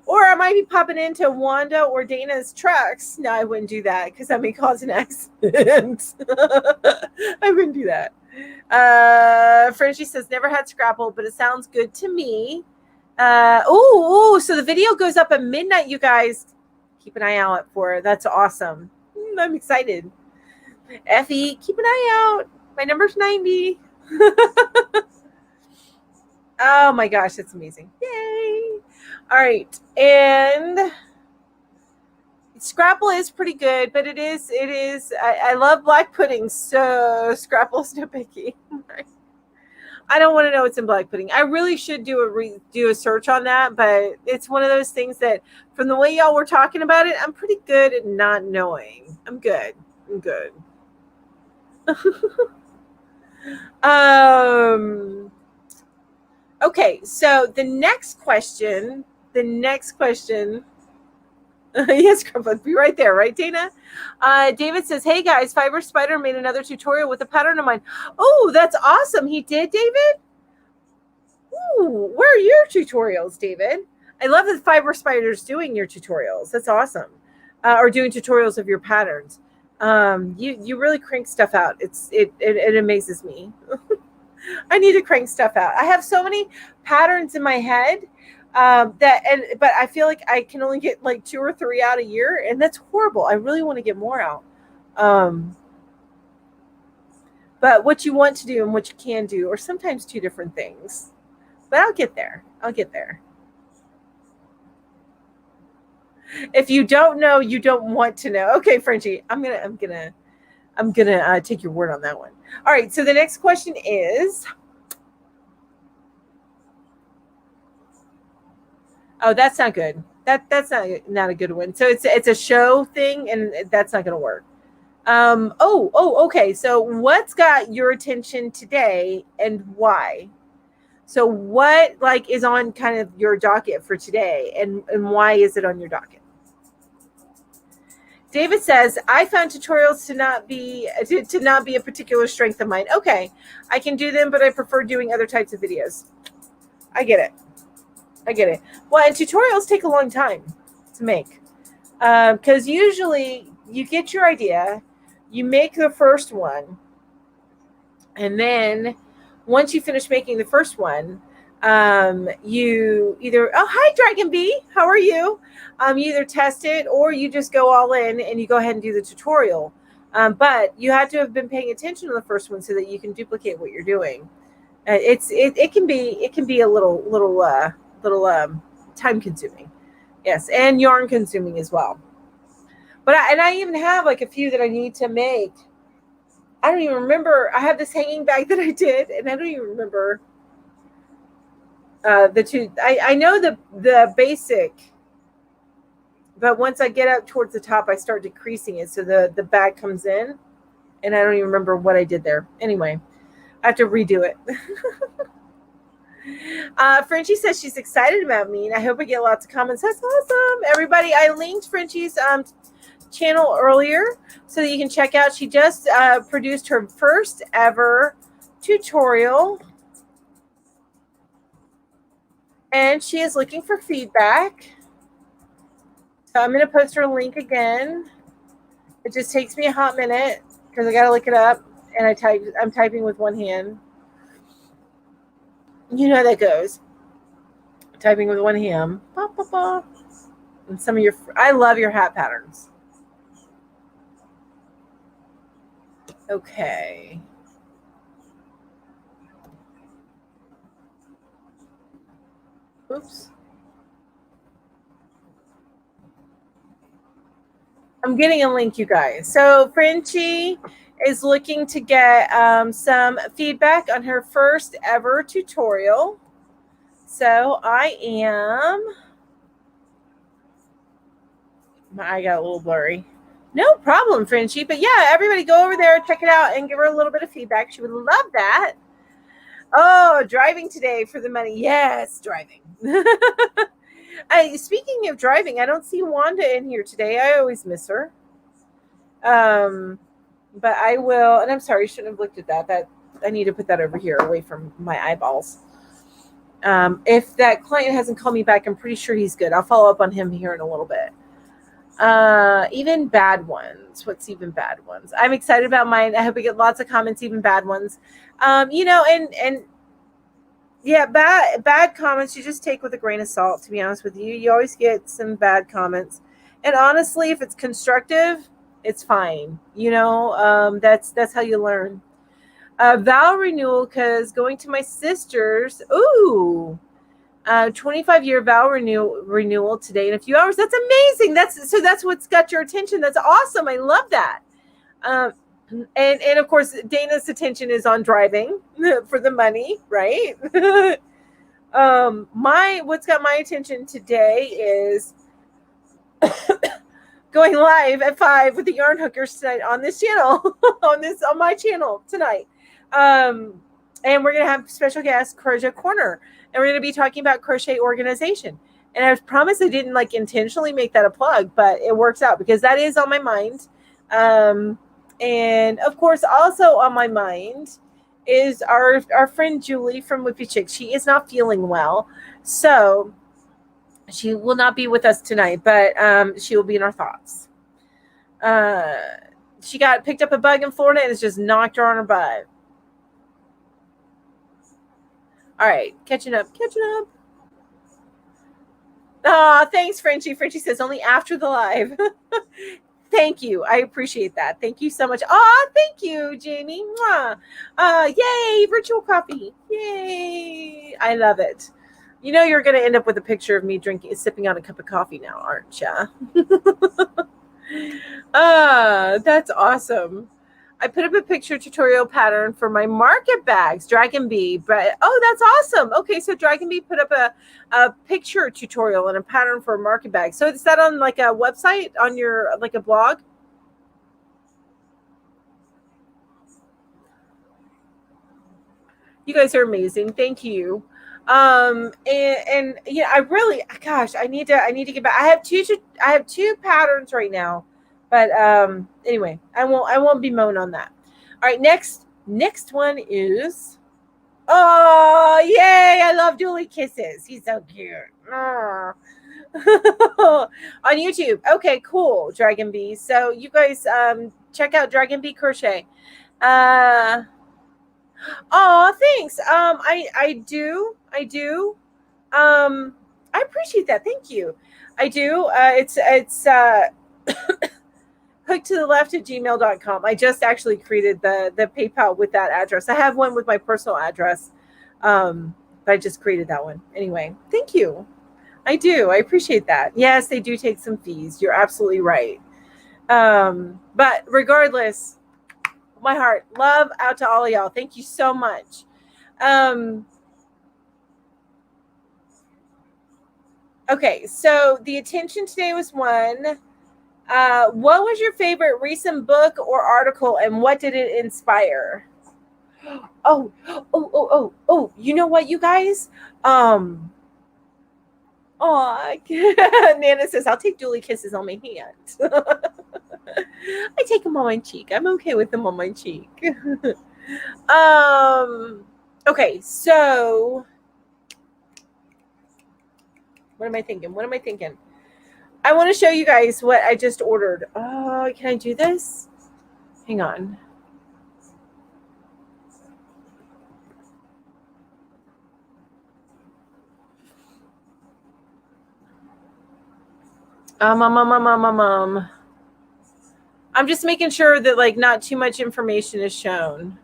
Or I might be popping into Wanda or Dana's trucks. No, I wouldn't do that because that may cause an accident. I wouldn't do that. Frenchie says, never had Scrapple, but it sounds good to me. So the video goes up at midnight, you guys. Keep an eye out for it. That's awesome. I'm excited. Effie, keep an eye out. My number's 90. Oh my gosh, that's amazing. Yay. All right. And Scrapple is pretty good, but it is. I love black pudding, so Scrapple's no picky. I don't want to know what's in black pudding. I really should do a search on that, but it's one of those things that from the way y'all were talking about it, I'm pretty good at not knowing. I'm good. Okay, so the next question. Yes, Grandpa, be right there, right, Dana? David says, hey guys, Fiber Spider made another tutorial with a pattern of mine. Oh, that's awesome. He did, David? Ooh, where are your tutorials, David? I love that Fiber Spider's doing your tutorials. That's awesome. Or doing tutorials of your patterns. You really crank stuff out. It amazes me. I need to crank stuff out. I have so many patterns in my head but I feel like I can only get like 2 or 3 out a year, and that's horrible. I really want to get more out. But what you want to do and what you can do are sometimes two different things. But I'll get there. If you don't know, you don't want to know. Okay, Frenchie, I'm gonna take your word on that one. All right. So the next question is. Oh, that's not good. That's not a good one. So it's a show thing, and that's not going to work. Okay. So what's got your attention today, and why? So what is on kind of your docket for today, and why is it on your docket? David says, I found tutorials to not be a particular strength of mine. Okay, I can do them, but I prefer doing other types of videos. I get it. Well, and tutorials take a long time to make because usually you get your idea, you make the first one, and then once you finish making the first one, you either, oh, hi, Dragon Bee, how are you? You either test it or you just go all in and you go ahead and do the tutorial. But you have to have been paying attention to the first one so that you can duplicate what you're doing. It can be a little time consuming, yes, and yarn consuming as well. But I even have like a few that I need to make I don't even remember. I have this hanging bag that I did, and I don't even remember the two. I know the basic, but once I get up towards the top, I start decreasing it, so the bag comes in, and I don't even remember what I did there. Anyway, I have to redo it. Frenchie says she's excited about me, and I hope I get lots of comments. That's awesome, everybody. I linked Frenchie's channel earlier so that you can check out. She just produced her first ever tutorial, and she is looking for feedback. So I'm going to post her link again. It just takes me a hot minute because I got to look it up, and I'm typing with one hand. You know how that goes. Typing with one hand. Bah, bah, bah. And some of your, I love your hat patterns. Okay. Oops. I'm getting a link, you guys. So Frenchie is looking to get some feedback on her first ever tutorial. So I got a little blurry. No problem, Frenchie. But yeah, everybody go over there, check it out, and give her a little bit of feedback. She would love that. Oh, driving today for the money. Yes, driving. Speaking of driving, I don't see Wanda in here today. I always miss her. But I will, and I'm sorry, I shouldn't have looked at that. That I need to put that over here away from my eyeballs. If that client hasn't called me back, I'm pretty sure he's good. I'll follow up on him here in a little bit. Even bad ones. What's even bad ones? I'm excited about mine. I hope we get lots of comments, even bad ones. You know, and yeah, bad comments you just take with a grain of salt, to be honest with you. You always get some bad comments. And honestly, if it's constructive, it's fine. You know, that's how you learn. Vow renewal, because going to my sister's, 25-year vow renewal today in a few hours. That's amazing. That's what's got your attention. That's awesome. I love that. And of course, Dana's attention is on driving for the money, right? What's got my attention today is going live at 5 with the yarn hookers tonight on this channel, on my channel tonight. And we're gonna have special guest Crochet Corner, and we're gonna be talking about crochet organization. And I promise I didn't intentionally make that a plug, but it works out because that is on my mind. And of course, also on my mind is our friend Julie from Whippy Chick. She is not feeling well, so she will not be with us tonight, but she will be in our thoughts. She got picked up a bug in Florida and it's just knocked her on her butt. All right, catching up. Oh, thanks, Frenchie. Frenchie says only after the live. Thank you. I appreciate that. Thank you so much. Oh, thank you, Jamie. Yay, virtual coffee. Yay. I love it. You know you're going to end up with a picture of me sipping on a cup of coffee now, aren't you? That's awesome. I put up a picture tutorial pattern for my market bags, Dragon Bee. But that's awesome. Okay, so Dragon Bee put up a picture tutorial and a pattern for a market bag. So is that on like a website, on your a blog? You guys are amazing. Thank you. And yeah, I really, gosh, I need to get back. I have two patterns right now. But anyway, I won't bemoan on that. All right, next one is, oh yay! I love Dooley kisses. He's so cute. On YouTube. Okay, cool. Dragon Bee. So you guys check out Dragon Bee Crochet. Oh, thanks. I do. I appreciate that. Thank you. I do. It's hookedtotheleft@gmail.com. I just actually created the PayPal with that address. I have one with my personal address, but I just created that one. Anyway, thank you. I do. I appreciate that. Yes, they do take some fees. You're absolutely right. But regardless, My heart. Love out to all of y'all. Thank you so much. Okay, so the attention today was one. What was your favorite recent book or article, and what did it inspire? Oh, you know what, you guys? Oh, Nana says, I'll take Julie kisses on my hand. I take them on my cheek. I'm okay with them on my cheek. Okay, so what am I thinking? I want to show you guys what I just ordered. Oh, can I do this? Hang on. I'm just making sure that like not too much information is shown.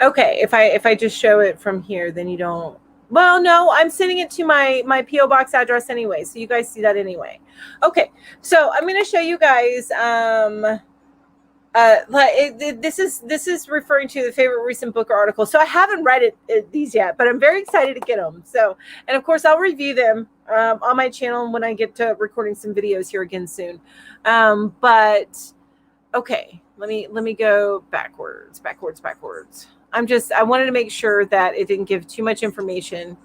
Okay, if I just show it from here, then you don't. Well, no, I'm sending it to my PO box address anyway, so you guys see that anyway. Okay, so I'm going to show you guys. This is referring to the favorite recent book or article. So I haven't read these yet, but I'm very excited to get them. So, and of course, I'll review them on my channel when I get to recording some videos here again soon. But okay, let me go backwards. I wanted to make sure that it didn't give too much information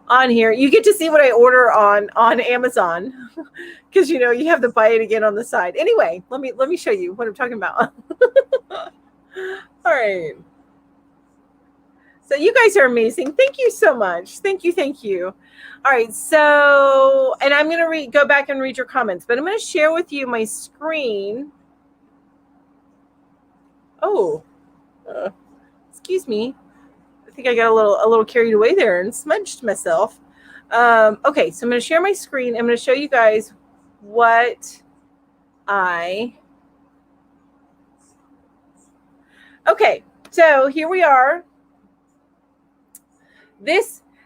on here. You get to see what I order on Amazon because you have to buy it again on the side. Anyway, let me show you what I'm talking about. All right. So you guys are amazing. Thank you so much. Thank you. All right. So, and I'm going to go back and read your comments, but I'm going to share with you my screen. Oh, excuse me. I think I got a little carried away there and smudged myself. Okay, so I'm going to share my screen. I'm going to show you guys what Okay, so here we are.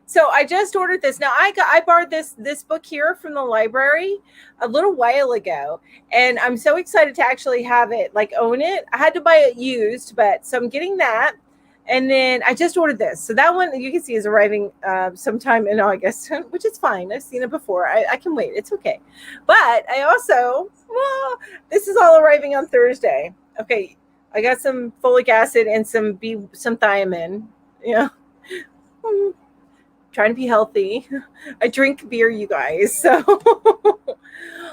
So I just ordered this. Now I borrowed this book here from the library a little while ago, and I'm so excited to actually have it, like own it. I had to buy it used, but so I'm getting that. And then I just ordered this. So that one you can see is arriving sometime in August, which is fine. I've seen it before. I can wait. It's okay. But I also, this is all arriving on Thursday. Okay. I got some folic acid and some thiamine. Yeah. Trying to be healthy. I drink beer, you guys. So, all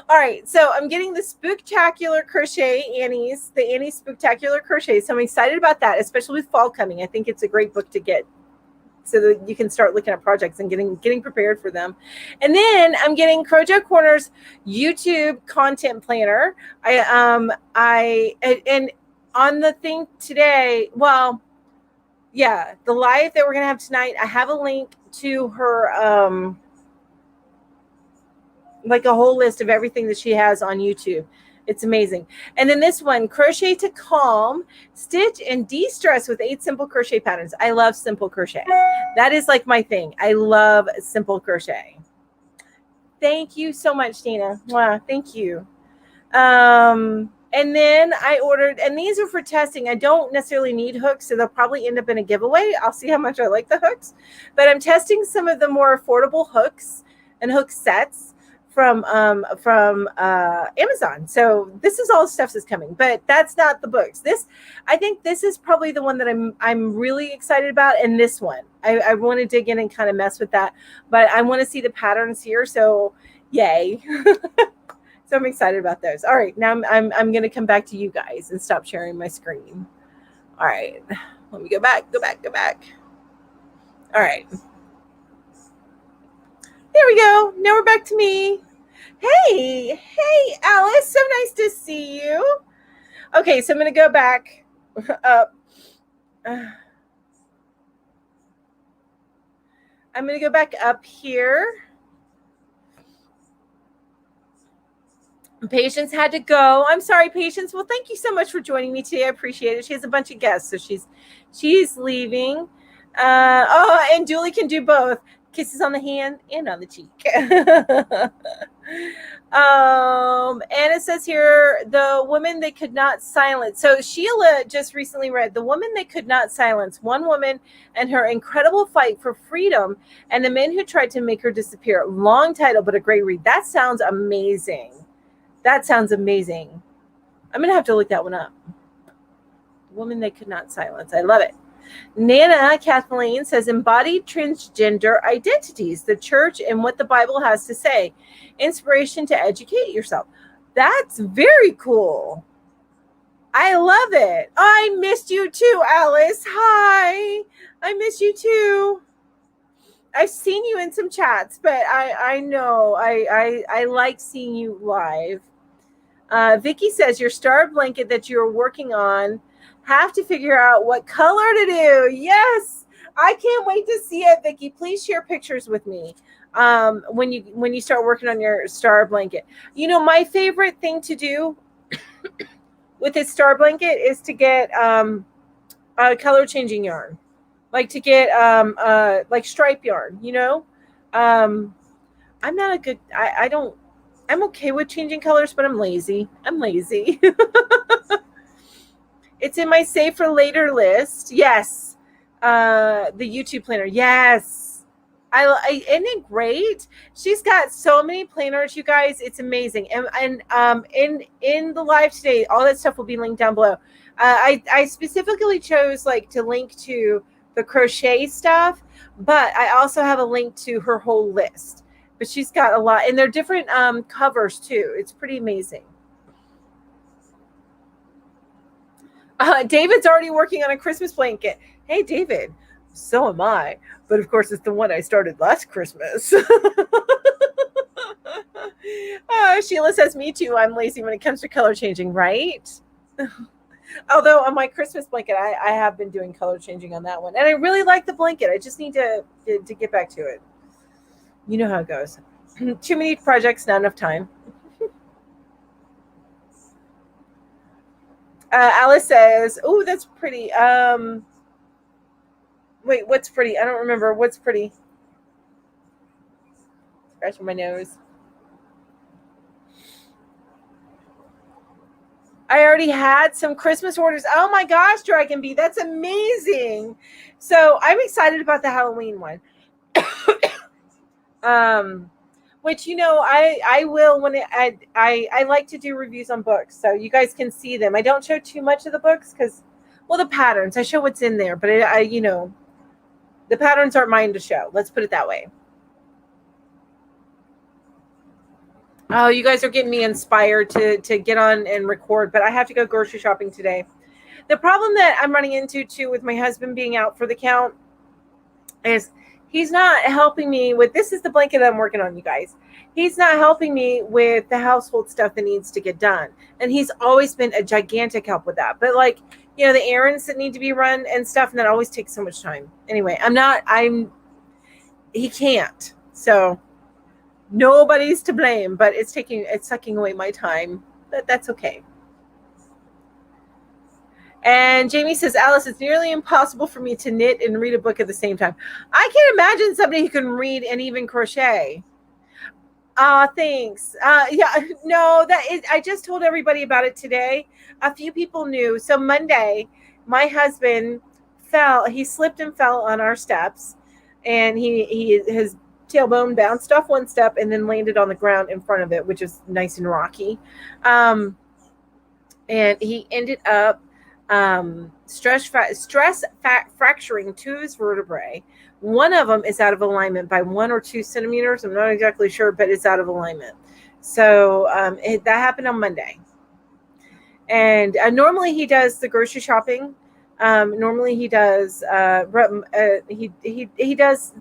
right. So I'm getting the Spooktacular Crochet the Annie Spooktacular Crochet. So I'm excited about that, especially with fall coming. I think it's a great book to get so that you can start looking at projects and getting prepared for them. And then I'm getting Crojo Corner's YouTube content planner. And on the thing today, well, yeah, the live that we're going to have tonight, I have a link to her, like a whole list of everything that she has on YouTube. It's amazing. And then this one, Crochet to Calm, Stitch and De-Stress with 8 Simple Crochet Patterns. I love simple crochet. That is like my thing. I love simple crochet. Thank you so much, Tina. Wow, thank you. And then I ordered, and these are for testing. I don't necessarily need hooks, so they'll probably end up in a giveaway. I'll see how much I like the hooks. But I'm testing some of the more affordable hooks and hook sets from Amazon. So this is all stuff that's coming, but that's not the books. I think this is probably the one that I'm really excited about. And this one, I want to dig in and kind of mess with that, but I want to see the patterns here. So yay. So I'm excited about those. All right, now I'm going to come back to you guys and stop sharing my screen. All right, let me go back. All right. There we go. Now we're back to me. Hey, Alice. So nice to see you. Okay, so I'm going to go back up. I'm going to go back up here. Patience had to go. I'm sorry, Patience. Well, thank you so much for joining me today. I appreciate it. She has a bunch of guests, so she's leaving. And Julie can do both. Kisses on the hand and on the cheek. And it says here, the woman they could not silence. So Sheila just recently read The Woman They Could Not Silence, one woman and her incredible fight for freedom and the men who tried to make her disappear. Long title, but a great read. That sounds amazing. That sounds amazing. I'm going to have to look that one up. Woman They Could Not Silence. I love it. Nana Kathleen says, embodied transgender identities, the church and what the Bible has to say. Inspiration to educate yourself. That's very cool. I love it. I missed you too, Alice. Hi. I miss you too. I've seen you in some chats, but I know I like seeing you live. Vicky says your star blanket that you're working on, have to figure out what color to do. Yes, I can't wait to see it, Vicky. Please share pictures with me when you start working on your star blanket. You know, my favorite thing to do with this star blanket is to get a color changing yarn, like to get like stripe yarn. You know, I'm not a good. I don't. I'm okay with changing colors, but I'm lazy. It's in my save for later list. Yes. The YouTube planner. Yes. Isn't it great? She's got so many planners, you guys. It's amazing. And in the live today, all that stuff will be linked down below. I specifically chose like to link to the crochet stuff, but I also have a link to her whole list. But she's got a lot, and they're different covers too. It's pretty amazing. David's already working on a Christmas blanket. Hey, David, so am I. But of course, it's the one I started last Christmas. Sheila says, me too. I'm lazy when it comes to color changing, right? Although on my Christmas blanket, I have been doing color changing on that one. And I really like the blanket. I just need to get back to it. You know how it goes. Too many projects, not enough time. Alice says, oh, that's pretty. Wait, what's pretty? I don't remember. What's pretty? Scratching my nose. I already had some Christmas orders. Oh my gosh, Dragon Bee, that's amazing. So I'm excited about the Halloween one. Which, you know, I will when I like to do reviews on books, so you guys can see them. I don't show too much of the books because, well, the patterns, I show what's in there, but you know, the patterns aren't mine to show. Let's put it that way. Oh, you guys are getting me inspired to get on and record, but I have to go grocery shopping today. The problem that I'm running into too with my husband being out for the count is he's not helping me with, this is the blanket I'm working on, you guys. He's not helping me with the household stuff that needs to get done. And he's always been a gigantic help with that. But like, you know, the errands that need to be run and stuff, and that always takes so much time. Anyway, he can't. So nobody's to blame, but it's sucking away my time. But that's okay. And Jamie says, Alice, it's nearly impossible for me to knit and read a book at the same time. I can't imagine somebody who can read and even crochet. Thanks. Yeah, no, I just told everybody about it today. A few people knew. So Monday, my husband he slipped and fell on our steps, and his tailbone bounced off one step and then landed on the ground in front of it, which is nice and rocky. And he ended up stress fracturing two of his vertebrae. One of them is out of alignment by 1 or 2 centimeters. I'm not exactly sure, but it's out of alignment. So that happened on Monday. And normally he does the grocery shopping. Normally he does he does,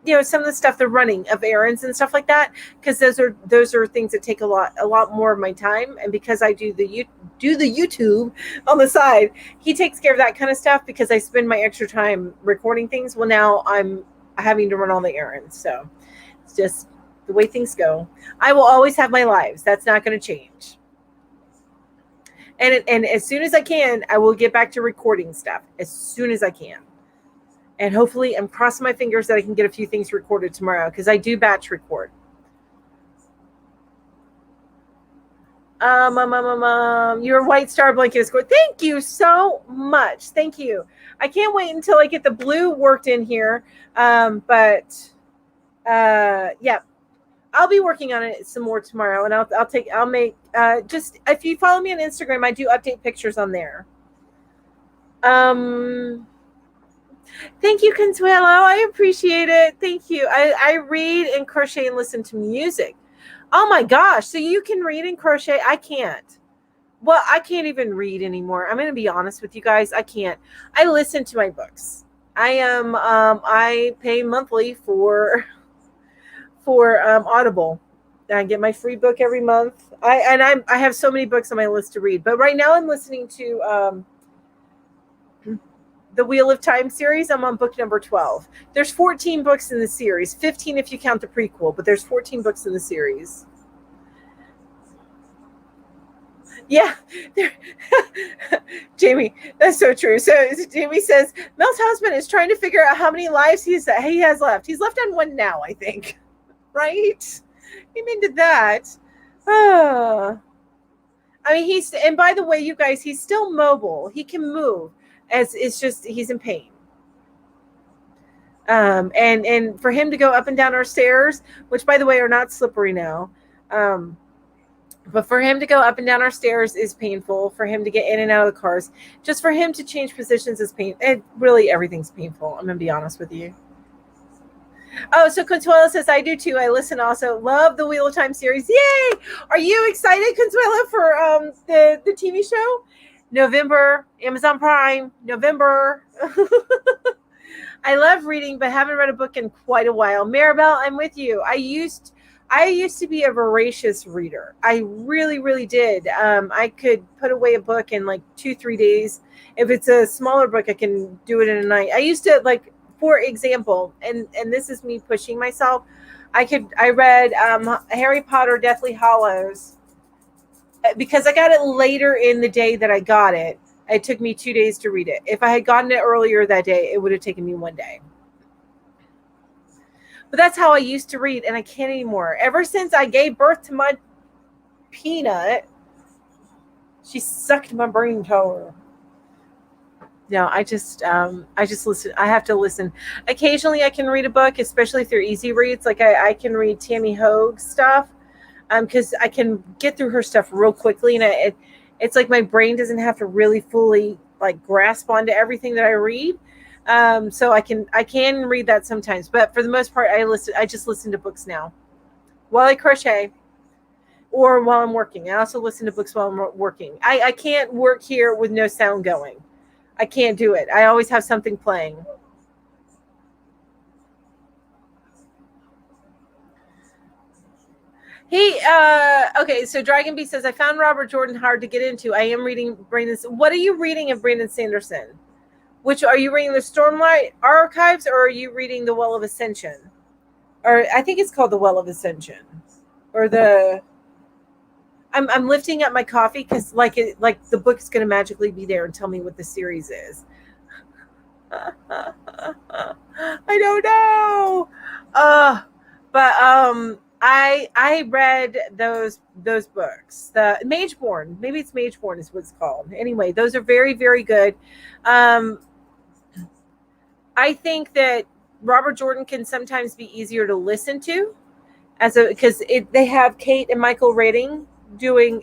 you know, some of the stuff, the running of errands and stuff like that, because those are things that take a lot more of my time. And because I do the YouTube on the side, he takes care of that kind of stuff because I spend my extra time recording things. Well, now I'm having to run all the errands, so it's just the way things go. I will always have my lives. That's not going to change. And as soon as I can, I will get back to recording stuff as soon as I can. And hopefully, I'm crossing my fingers that I can get a few things recorded tomorrow because I do batch record. Your white star blanket is good. Thank you so much. Thank you. I can't wait until I get the blue worked in here. Yeah, I'll be working on it some more tomorrow, and I'll make just if you follow me on Instagram, I do update pictures on there. Thank you, Consuelo. I appreciate it. Thank you. I read and crochet and listen to music. Oh my gosh! So you can read and crochet. I can't. Well, I can't even read anymore. I'm going to be honest with you guys. I can't. I listen to my books. I pay monthly for Audible. I get my free book every month. I have so many books on my list to read. But right now I'm listening to the Wheel of Time series. I'm on book number 12. There's 14 books in the series, 15 if you count the prequel, but there's 14 books in the series. Yeah, Jamie, that's so true. So Jamie says Mel's husband is trying to figure out how many lives he has left. He's left on one now, I think. Right? Amen to that. I mean, and by the way, you guys, he's still mobile. He can move. As it's just he's in pain. And for him to go up and down our stairs, which by the way are not slippery now, but for him to go up and down our stairs is painful. For him to get in and out of the cars, just for him to change positions is painful. Really, everything's painful. I'm gonna be honest with you. Oh, so Consuelo says, I do too. I listen also. Love the Wheel of Time series. Yay! Are you excited, Consuelo, for the TV show? November, Amazon Prime, November. I love reading, but haven't read a book in quite a while. Maribel, I'm with you. I used to be a voracious reader. I really, really did. I could put away a book in like 2-3 days. If it's a smaller book, I can do it in a night. I used to, like, for example, and this is me pushing myself, I read Harry Potter Deathly Hallows because I got it later in the day that I got it. It took me 2 days to read it. If I had gotten it earlier that day, it would have taken me 1 day. But that's how I used to read, and I can't anymore. Ever since I gave birth to my peanut, she sucked my brain power. No, I just listen. I have to listen. Occasionally I can read a book, especially if they're easy reads. Like I can read Tammy Hoag's stuff because I can get through her stuff real quickly, and it's like my brain doesn't have to really fully like grasp onto everything that I read. So I can read that sometimes, but for the most part, I just listen to books now while I crochet or while I'm working. I also listen to books while I'm working. I can't work here with no sound going. I can't do it. I always have something playing. Okay, so Dragon Bee says, I found Robert Jordan hard to get into. I am reading Brandon. What are you reading of Brandon Sanderson? Which are you reading, the Stormlight Archives, or are you reading the Well of Ascension? Or I think it's called the Well of Ascension. Or the I'm lifting up my coffee because like the book is gonna magically be there and tell me what the series is. I don't know. But I read those books. The Mageborn, maybe it's Mageborn is what it's called. Anyway, those are very, very good. I think that Robert Jordan can sometimes be easier to listen to, because they have Kate and Michael Redding doing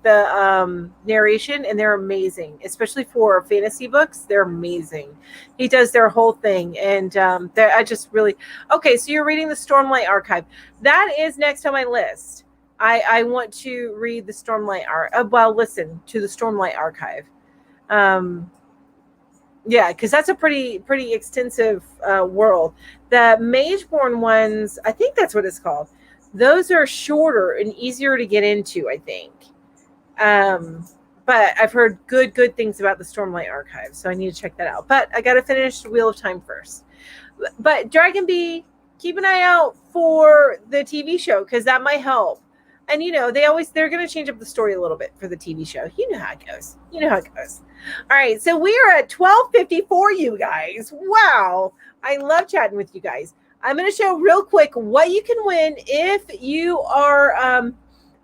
the narration, and they're amazing, especially for fantasy books. They're amazing. He does their whole thing, and I just really okay. So you're reading the Stormlight Archive. That is next on my list. I want to read the Stormlight listen to the Stormlight Archive. Yeah, because that's a pretty extensive world. The Mageborn ones, I think that's what it's called. Those are shorter and easier to get into, I think. But I've heard good things about the Stormlight Archive, so I need to check that out. But I got to finish Wheel of Time first. But Dragon Bee, keep an eye out for the TV show because that might help. And they're going to change up the story a little bit for the TV show. You know how it goes. All right, so we are at 12:54, you guys. Wow, I love chatting with you guys. I'm going to show real quick what you can win if you are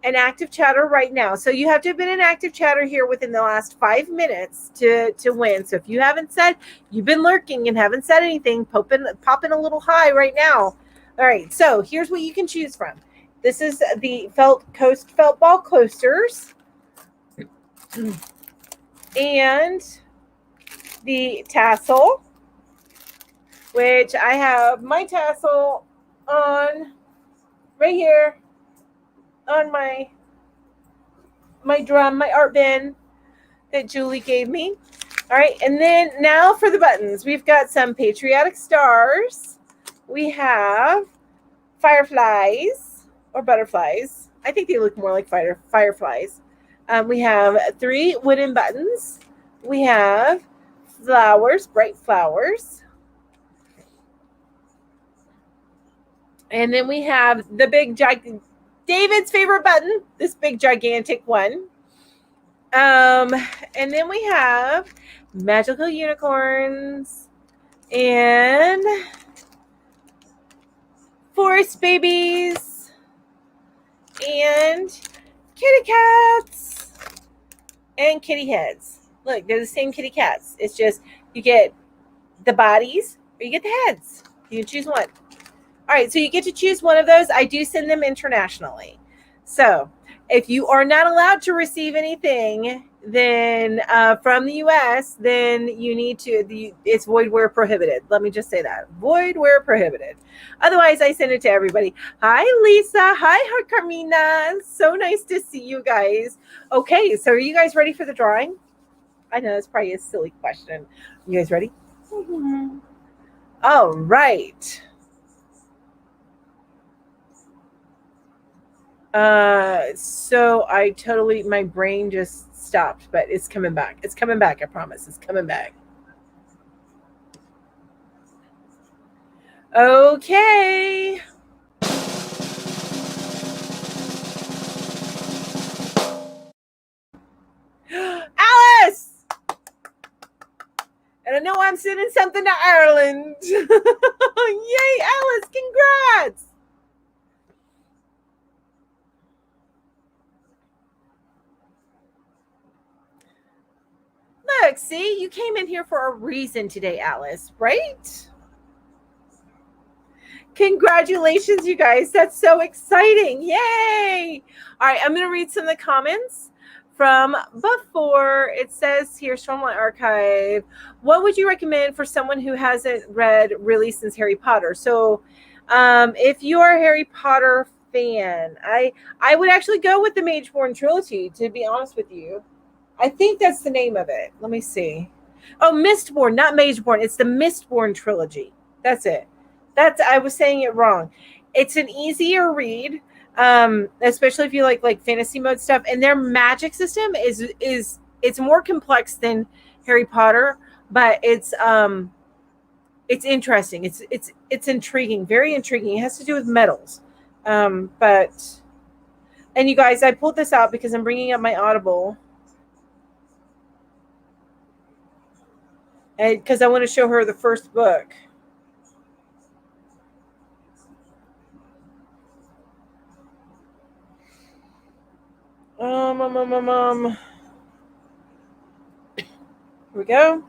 an active chatter right now. So you have to have been an active chatter here within the last 5 minutes to win. So if you haven't said, you've been lurking and haven't said anything, popping a little high right now. All right, so here's what you can choose from. This is the felt ball coasters and the tassel, which I have my tassel on right here on my drum, my art bin that Julie gave me. All right, and then now for the buttons. We've got some patriotic stars. We have fireflies or butterflies. I think they look more like fireflies. We have 3 wooden buttons. We have flowers, bright flowers. And then we have the big David's favorite button, this big gigantic one. And then we have magical unicorns and forest babies and kitty cats and kitty heads. Look, they're the same kitty cats. It's just you get the bodies or you get the heads. You can choose one. All right, so you get to choose one of those. I do send them internationally. So if you are not allowed to receive anything then from the U.S., then you need to, it's void where prohibited. Let me just say that. Void where prohibited. Otherwise, I send it to everybody. Hi, Lisa. Hi, Carmina. So nice to see you guys. Okay, so are you guys ready for the drawing? I know that's probably a silly question. You guys ready? Mm-hmm. All right. So my brain just stopped, but it's coming back. It's coming back. I promise. It's coming back. Okay. Alice! And I know I'm sending something to Ireland. Yay, Alice, congrats! Look, see, you came in here for a reason today, Alice, right? Congratulations, you guys. That's so exciting. Yay! All right, I'm going to read some of the comments from before. It says here, Stormlight Archive, what would you recommend for someone who hasn't read really since Harry Potter? So if you are a Harry Potter fan, I would actually go with the Mageborn trilogy, to be honest with you. I think that's the name of it. Let me see. Oh, Mistborn, not Mageborn. It's the Mistborn trilogy. That's it. I was saying it wrong. It's an easier read, especially if you like fantasy mode stuff. And their magic system is more complex than Harry Potter, but it's interesting. It's intriguing, very intriguing. It has to do with metals. And you guys, I pulled this out because I'm bringing up my Audible. Because I want to show her the first book. Here we go.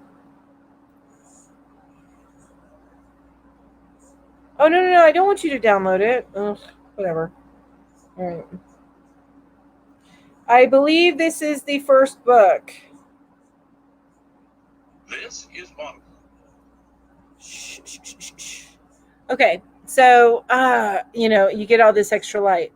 Oh, no, I don't want you to download it. Ugh, whatever. All right. I believe this is the first book. This is one. Okay, so you get all this extra light,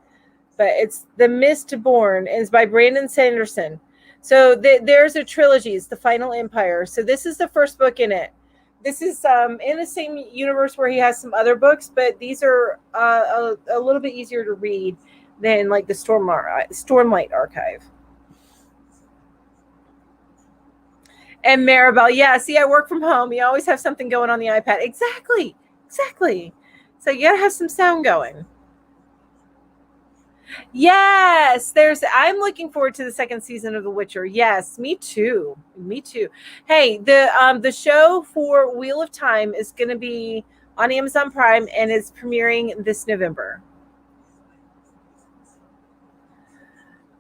but it's The Mistborn is by Brandon Sanderson. So there's a trilogy. It's The Final Empire. So this is the first book in it. This is in the same universe where he has some other books, but these are a little bit easier to read than like the Stormlight Archive. And Maribel, yeah, see, I work from home. You always have something going on the iPad. Exactly. So you gotta have some sound going. Yes, I'm looking forward to the second season of The Witcher. Yes, me too. Me too. Hey, the show for Wheel of Time is going to be on Amazon Prime and is premiering this November.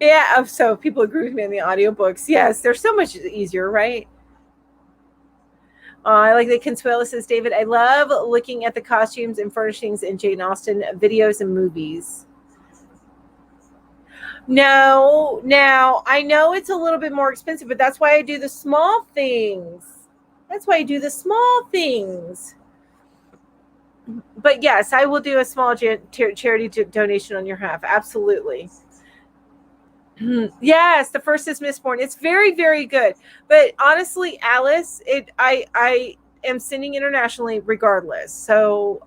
Yeah, so people agree with me on the audiobooks. Yes, they're so much easier, right? I like that Consuelo says, David, I love looking at the costumes and furnishings in Jane Austen videos and movies. No, now I know it's a little bit more expensive, but that's why I do the small things. That's why I do the small things. But yes, I will do a small charity donation on your behalf. Absolutely. Yes, the first is Mistborn. It's very, very good. But honestly, Alice, I am sending internationally regardless. So,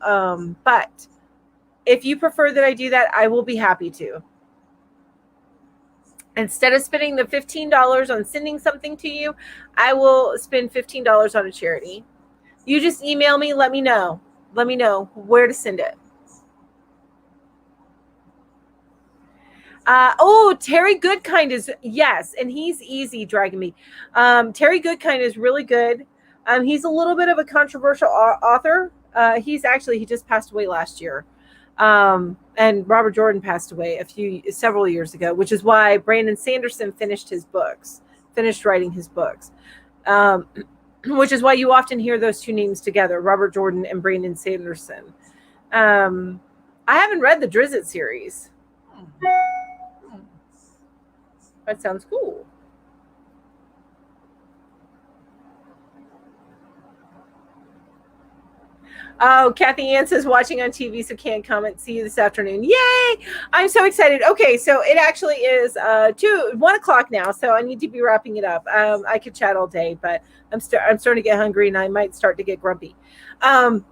but if you prefer that I do that, I will be happy to. Instead of spending the $15 on sending something to you, I will spend $15 on a charity. You just email me, let me know. Let me know where to send it. Terry Goodkind is, yes, and he's easy dragging me. Terry Goodkind is really good. He's a little bit of a controversial author. He just passed away last year. And Robert Jordan passed away several years ago, which is why Brandon Sanderson finished writing his books. Which is why you often hear those two names together, Robert Jordan and Brandon Sanderson. I haven't read the Drizzt series. That sounds cool. Oh, Kathy Ann says watching on TV, so can't comment. See you this afternoon. Yay! I'm so excited. Okay, so it actually is 1 o'clock now, so I need to be wrapping it up. I could chat all day, but I'm starting to get hungry, and I might start to get grumpy.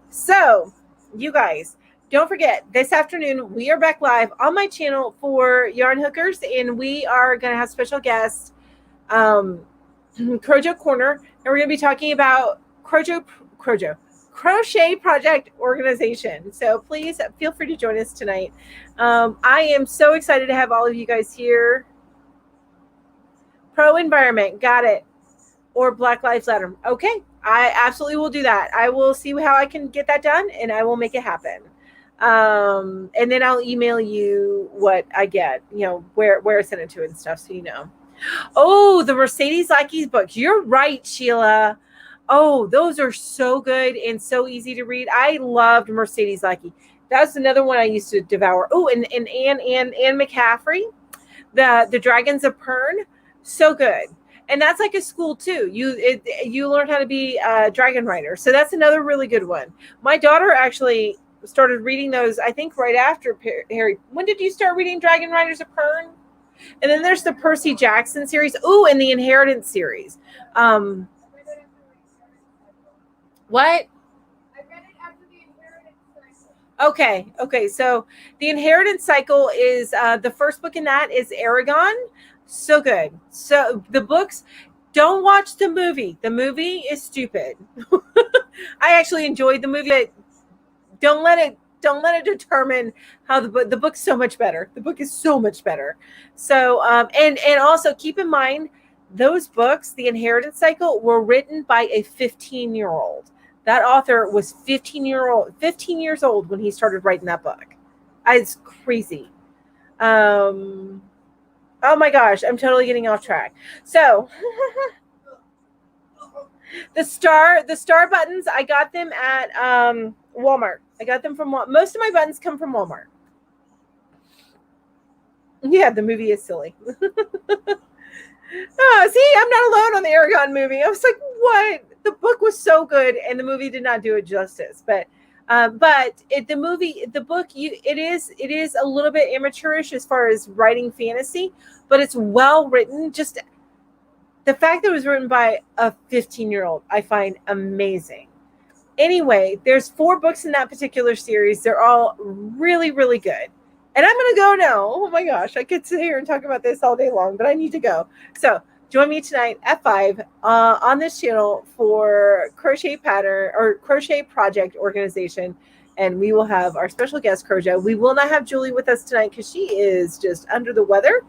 So you guys, don't forget, this afternoon we are back live on my channel for Yarn Hookers, and we are going to have special guests, Crochet Corner, and we're going to be talking about Crochet Project Organization. So please feel free to join us tonight. I am so excited to have all of you guys here. Pro environment, got it. Or Black Lives Matter. Okay, I absolutely will do that. I will see how I can get that done, and I will make it happen. And then I'll email you what I get, where I send it to and stuff, so you know. Oh, the Mercedes Lackey's books. You're right, Sheila. Oh, those are so good and so easy to read. I loved Mercedes Lackey. That's another one I used to devour. Oh, and Anne McCaffrey, the Dragons of Pern, so good. And that's like a school too. You learn how to be a dragon rider. So that's another really good one. My daughter actually started reading those, I think, right after Harry. When did you start reading Dragon Riders of Pern? And then there's the Percy Jackson series. Oh, and the Inheritance series. What? I read it after the Inheritance cycle. Okay. So the Inheritance cycle is the first book in that is Aragon. So good. So the books, don't watch the movie. The movie is stupid. I actually enjoyed the movie, but don't let it determine how the book's so much better. The book is so much better. So and also keep in mind, those books, the Inheritance cycle, were written by a 15-year-old. That author was 15 years old when he started writing that book. It's crazy. Oh my gosh, I'm totally getting off track. So the star buttons, I got them at Walmart. I got them from Walmart. Most of my buttons come from Walmart. Yeah, the movie is silly. Oh, see, I'm not alone on the Aragon movie. I was like, what? The book was so good, and the movie did not do it justice. But the book, it is a little bit amateurish as far as writing fantasy, but it's well written. Just the fact that it was written by a 15-year-old, I find amazing. Anyway, there's 4 books in that particular series. They're all really, really good. And I'm going to go now. Oh my gosh, I could sit here and talk about this all day long, but I need to go. So join me tonight at 5 on this channel for Crochet Project Organization. and we will have our special guest, Crochet. We will not have Julie with us tonight because she is just under the weather.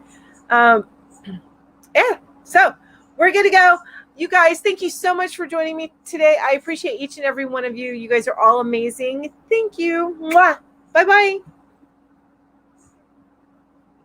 Yeah, so we're going to go. You guys, thank you so much for joining me today. I appreciate each and every one of you. You guys are all amazing. Thank you. Mwah. Bye-bye.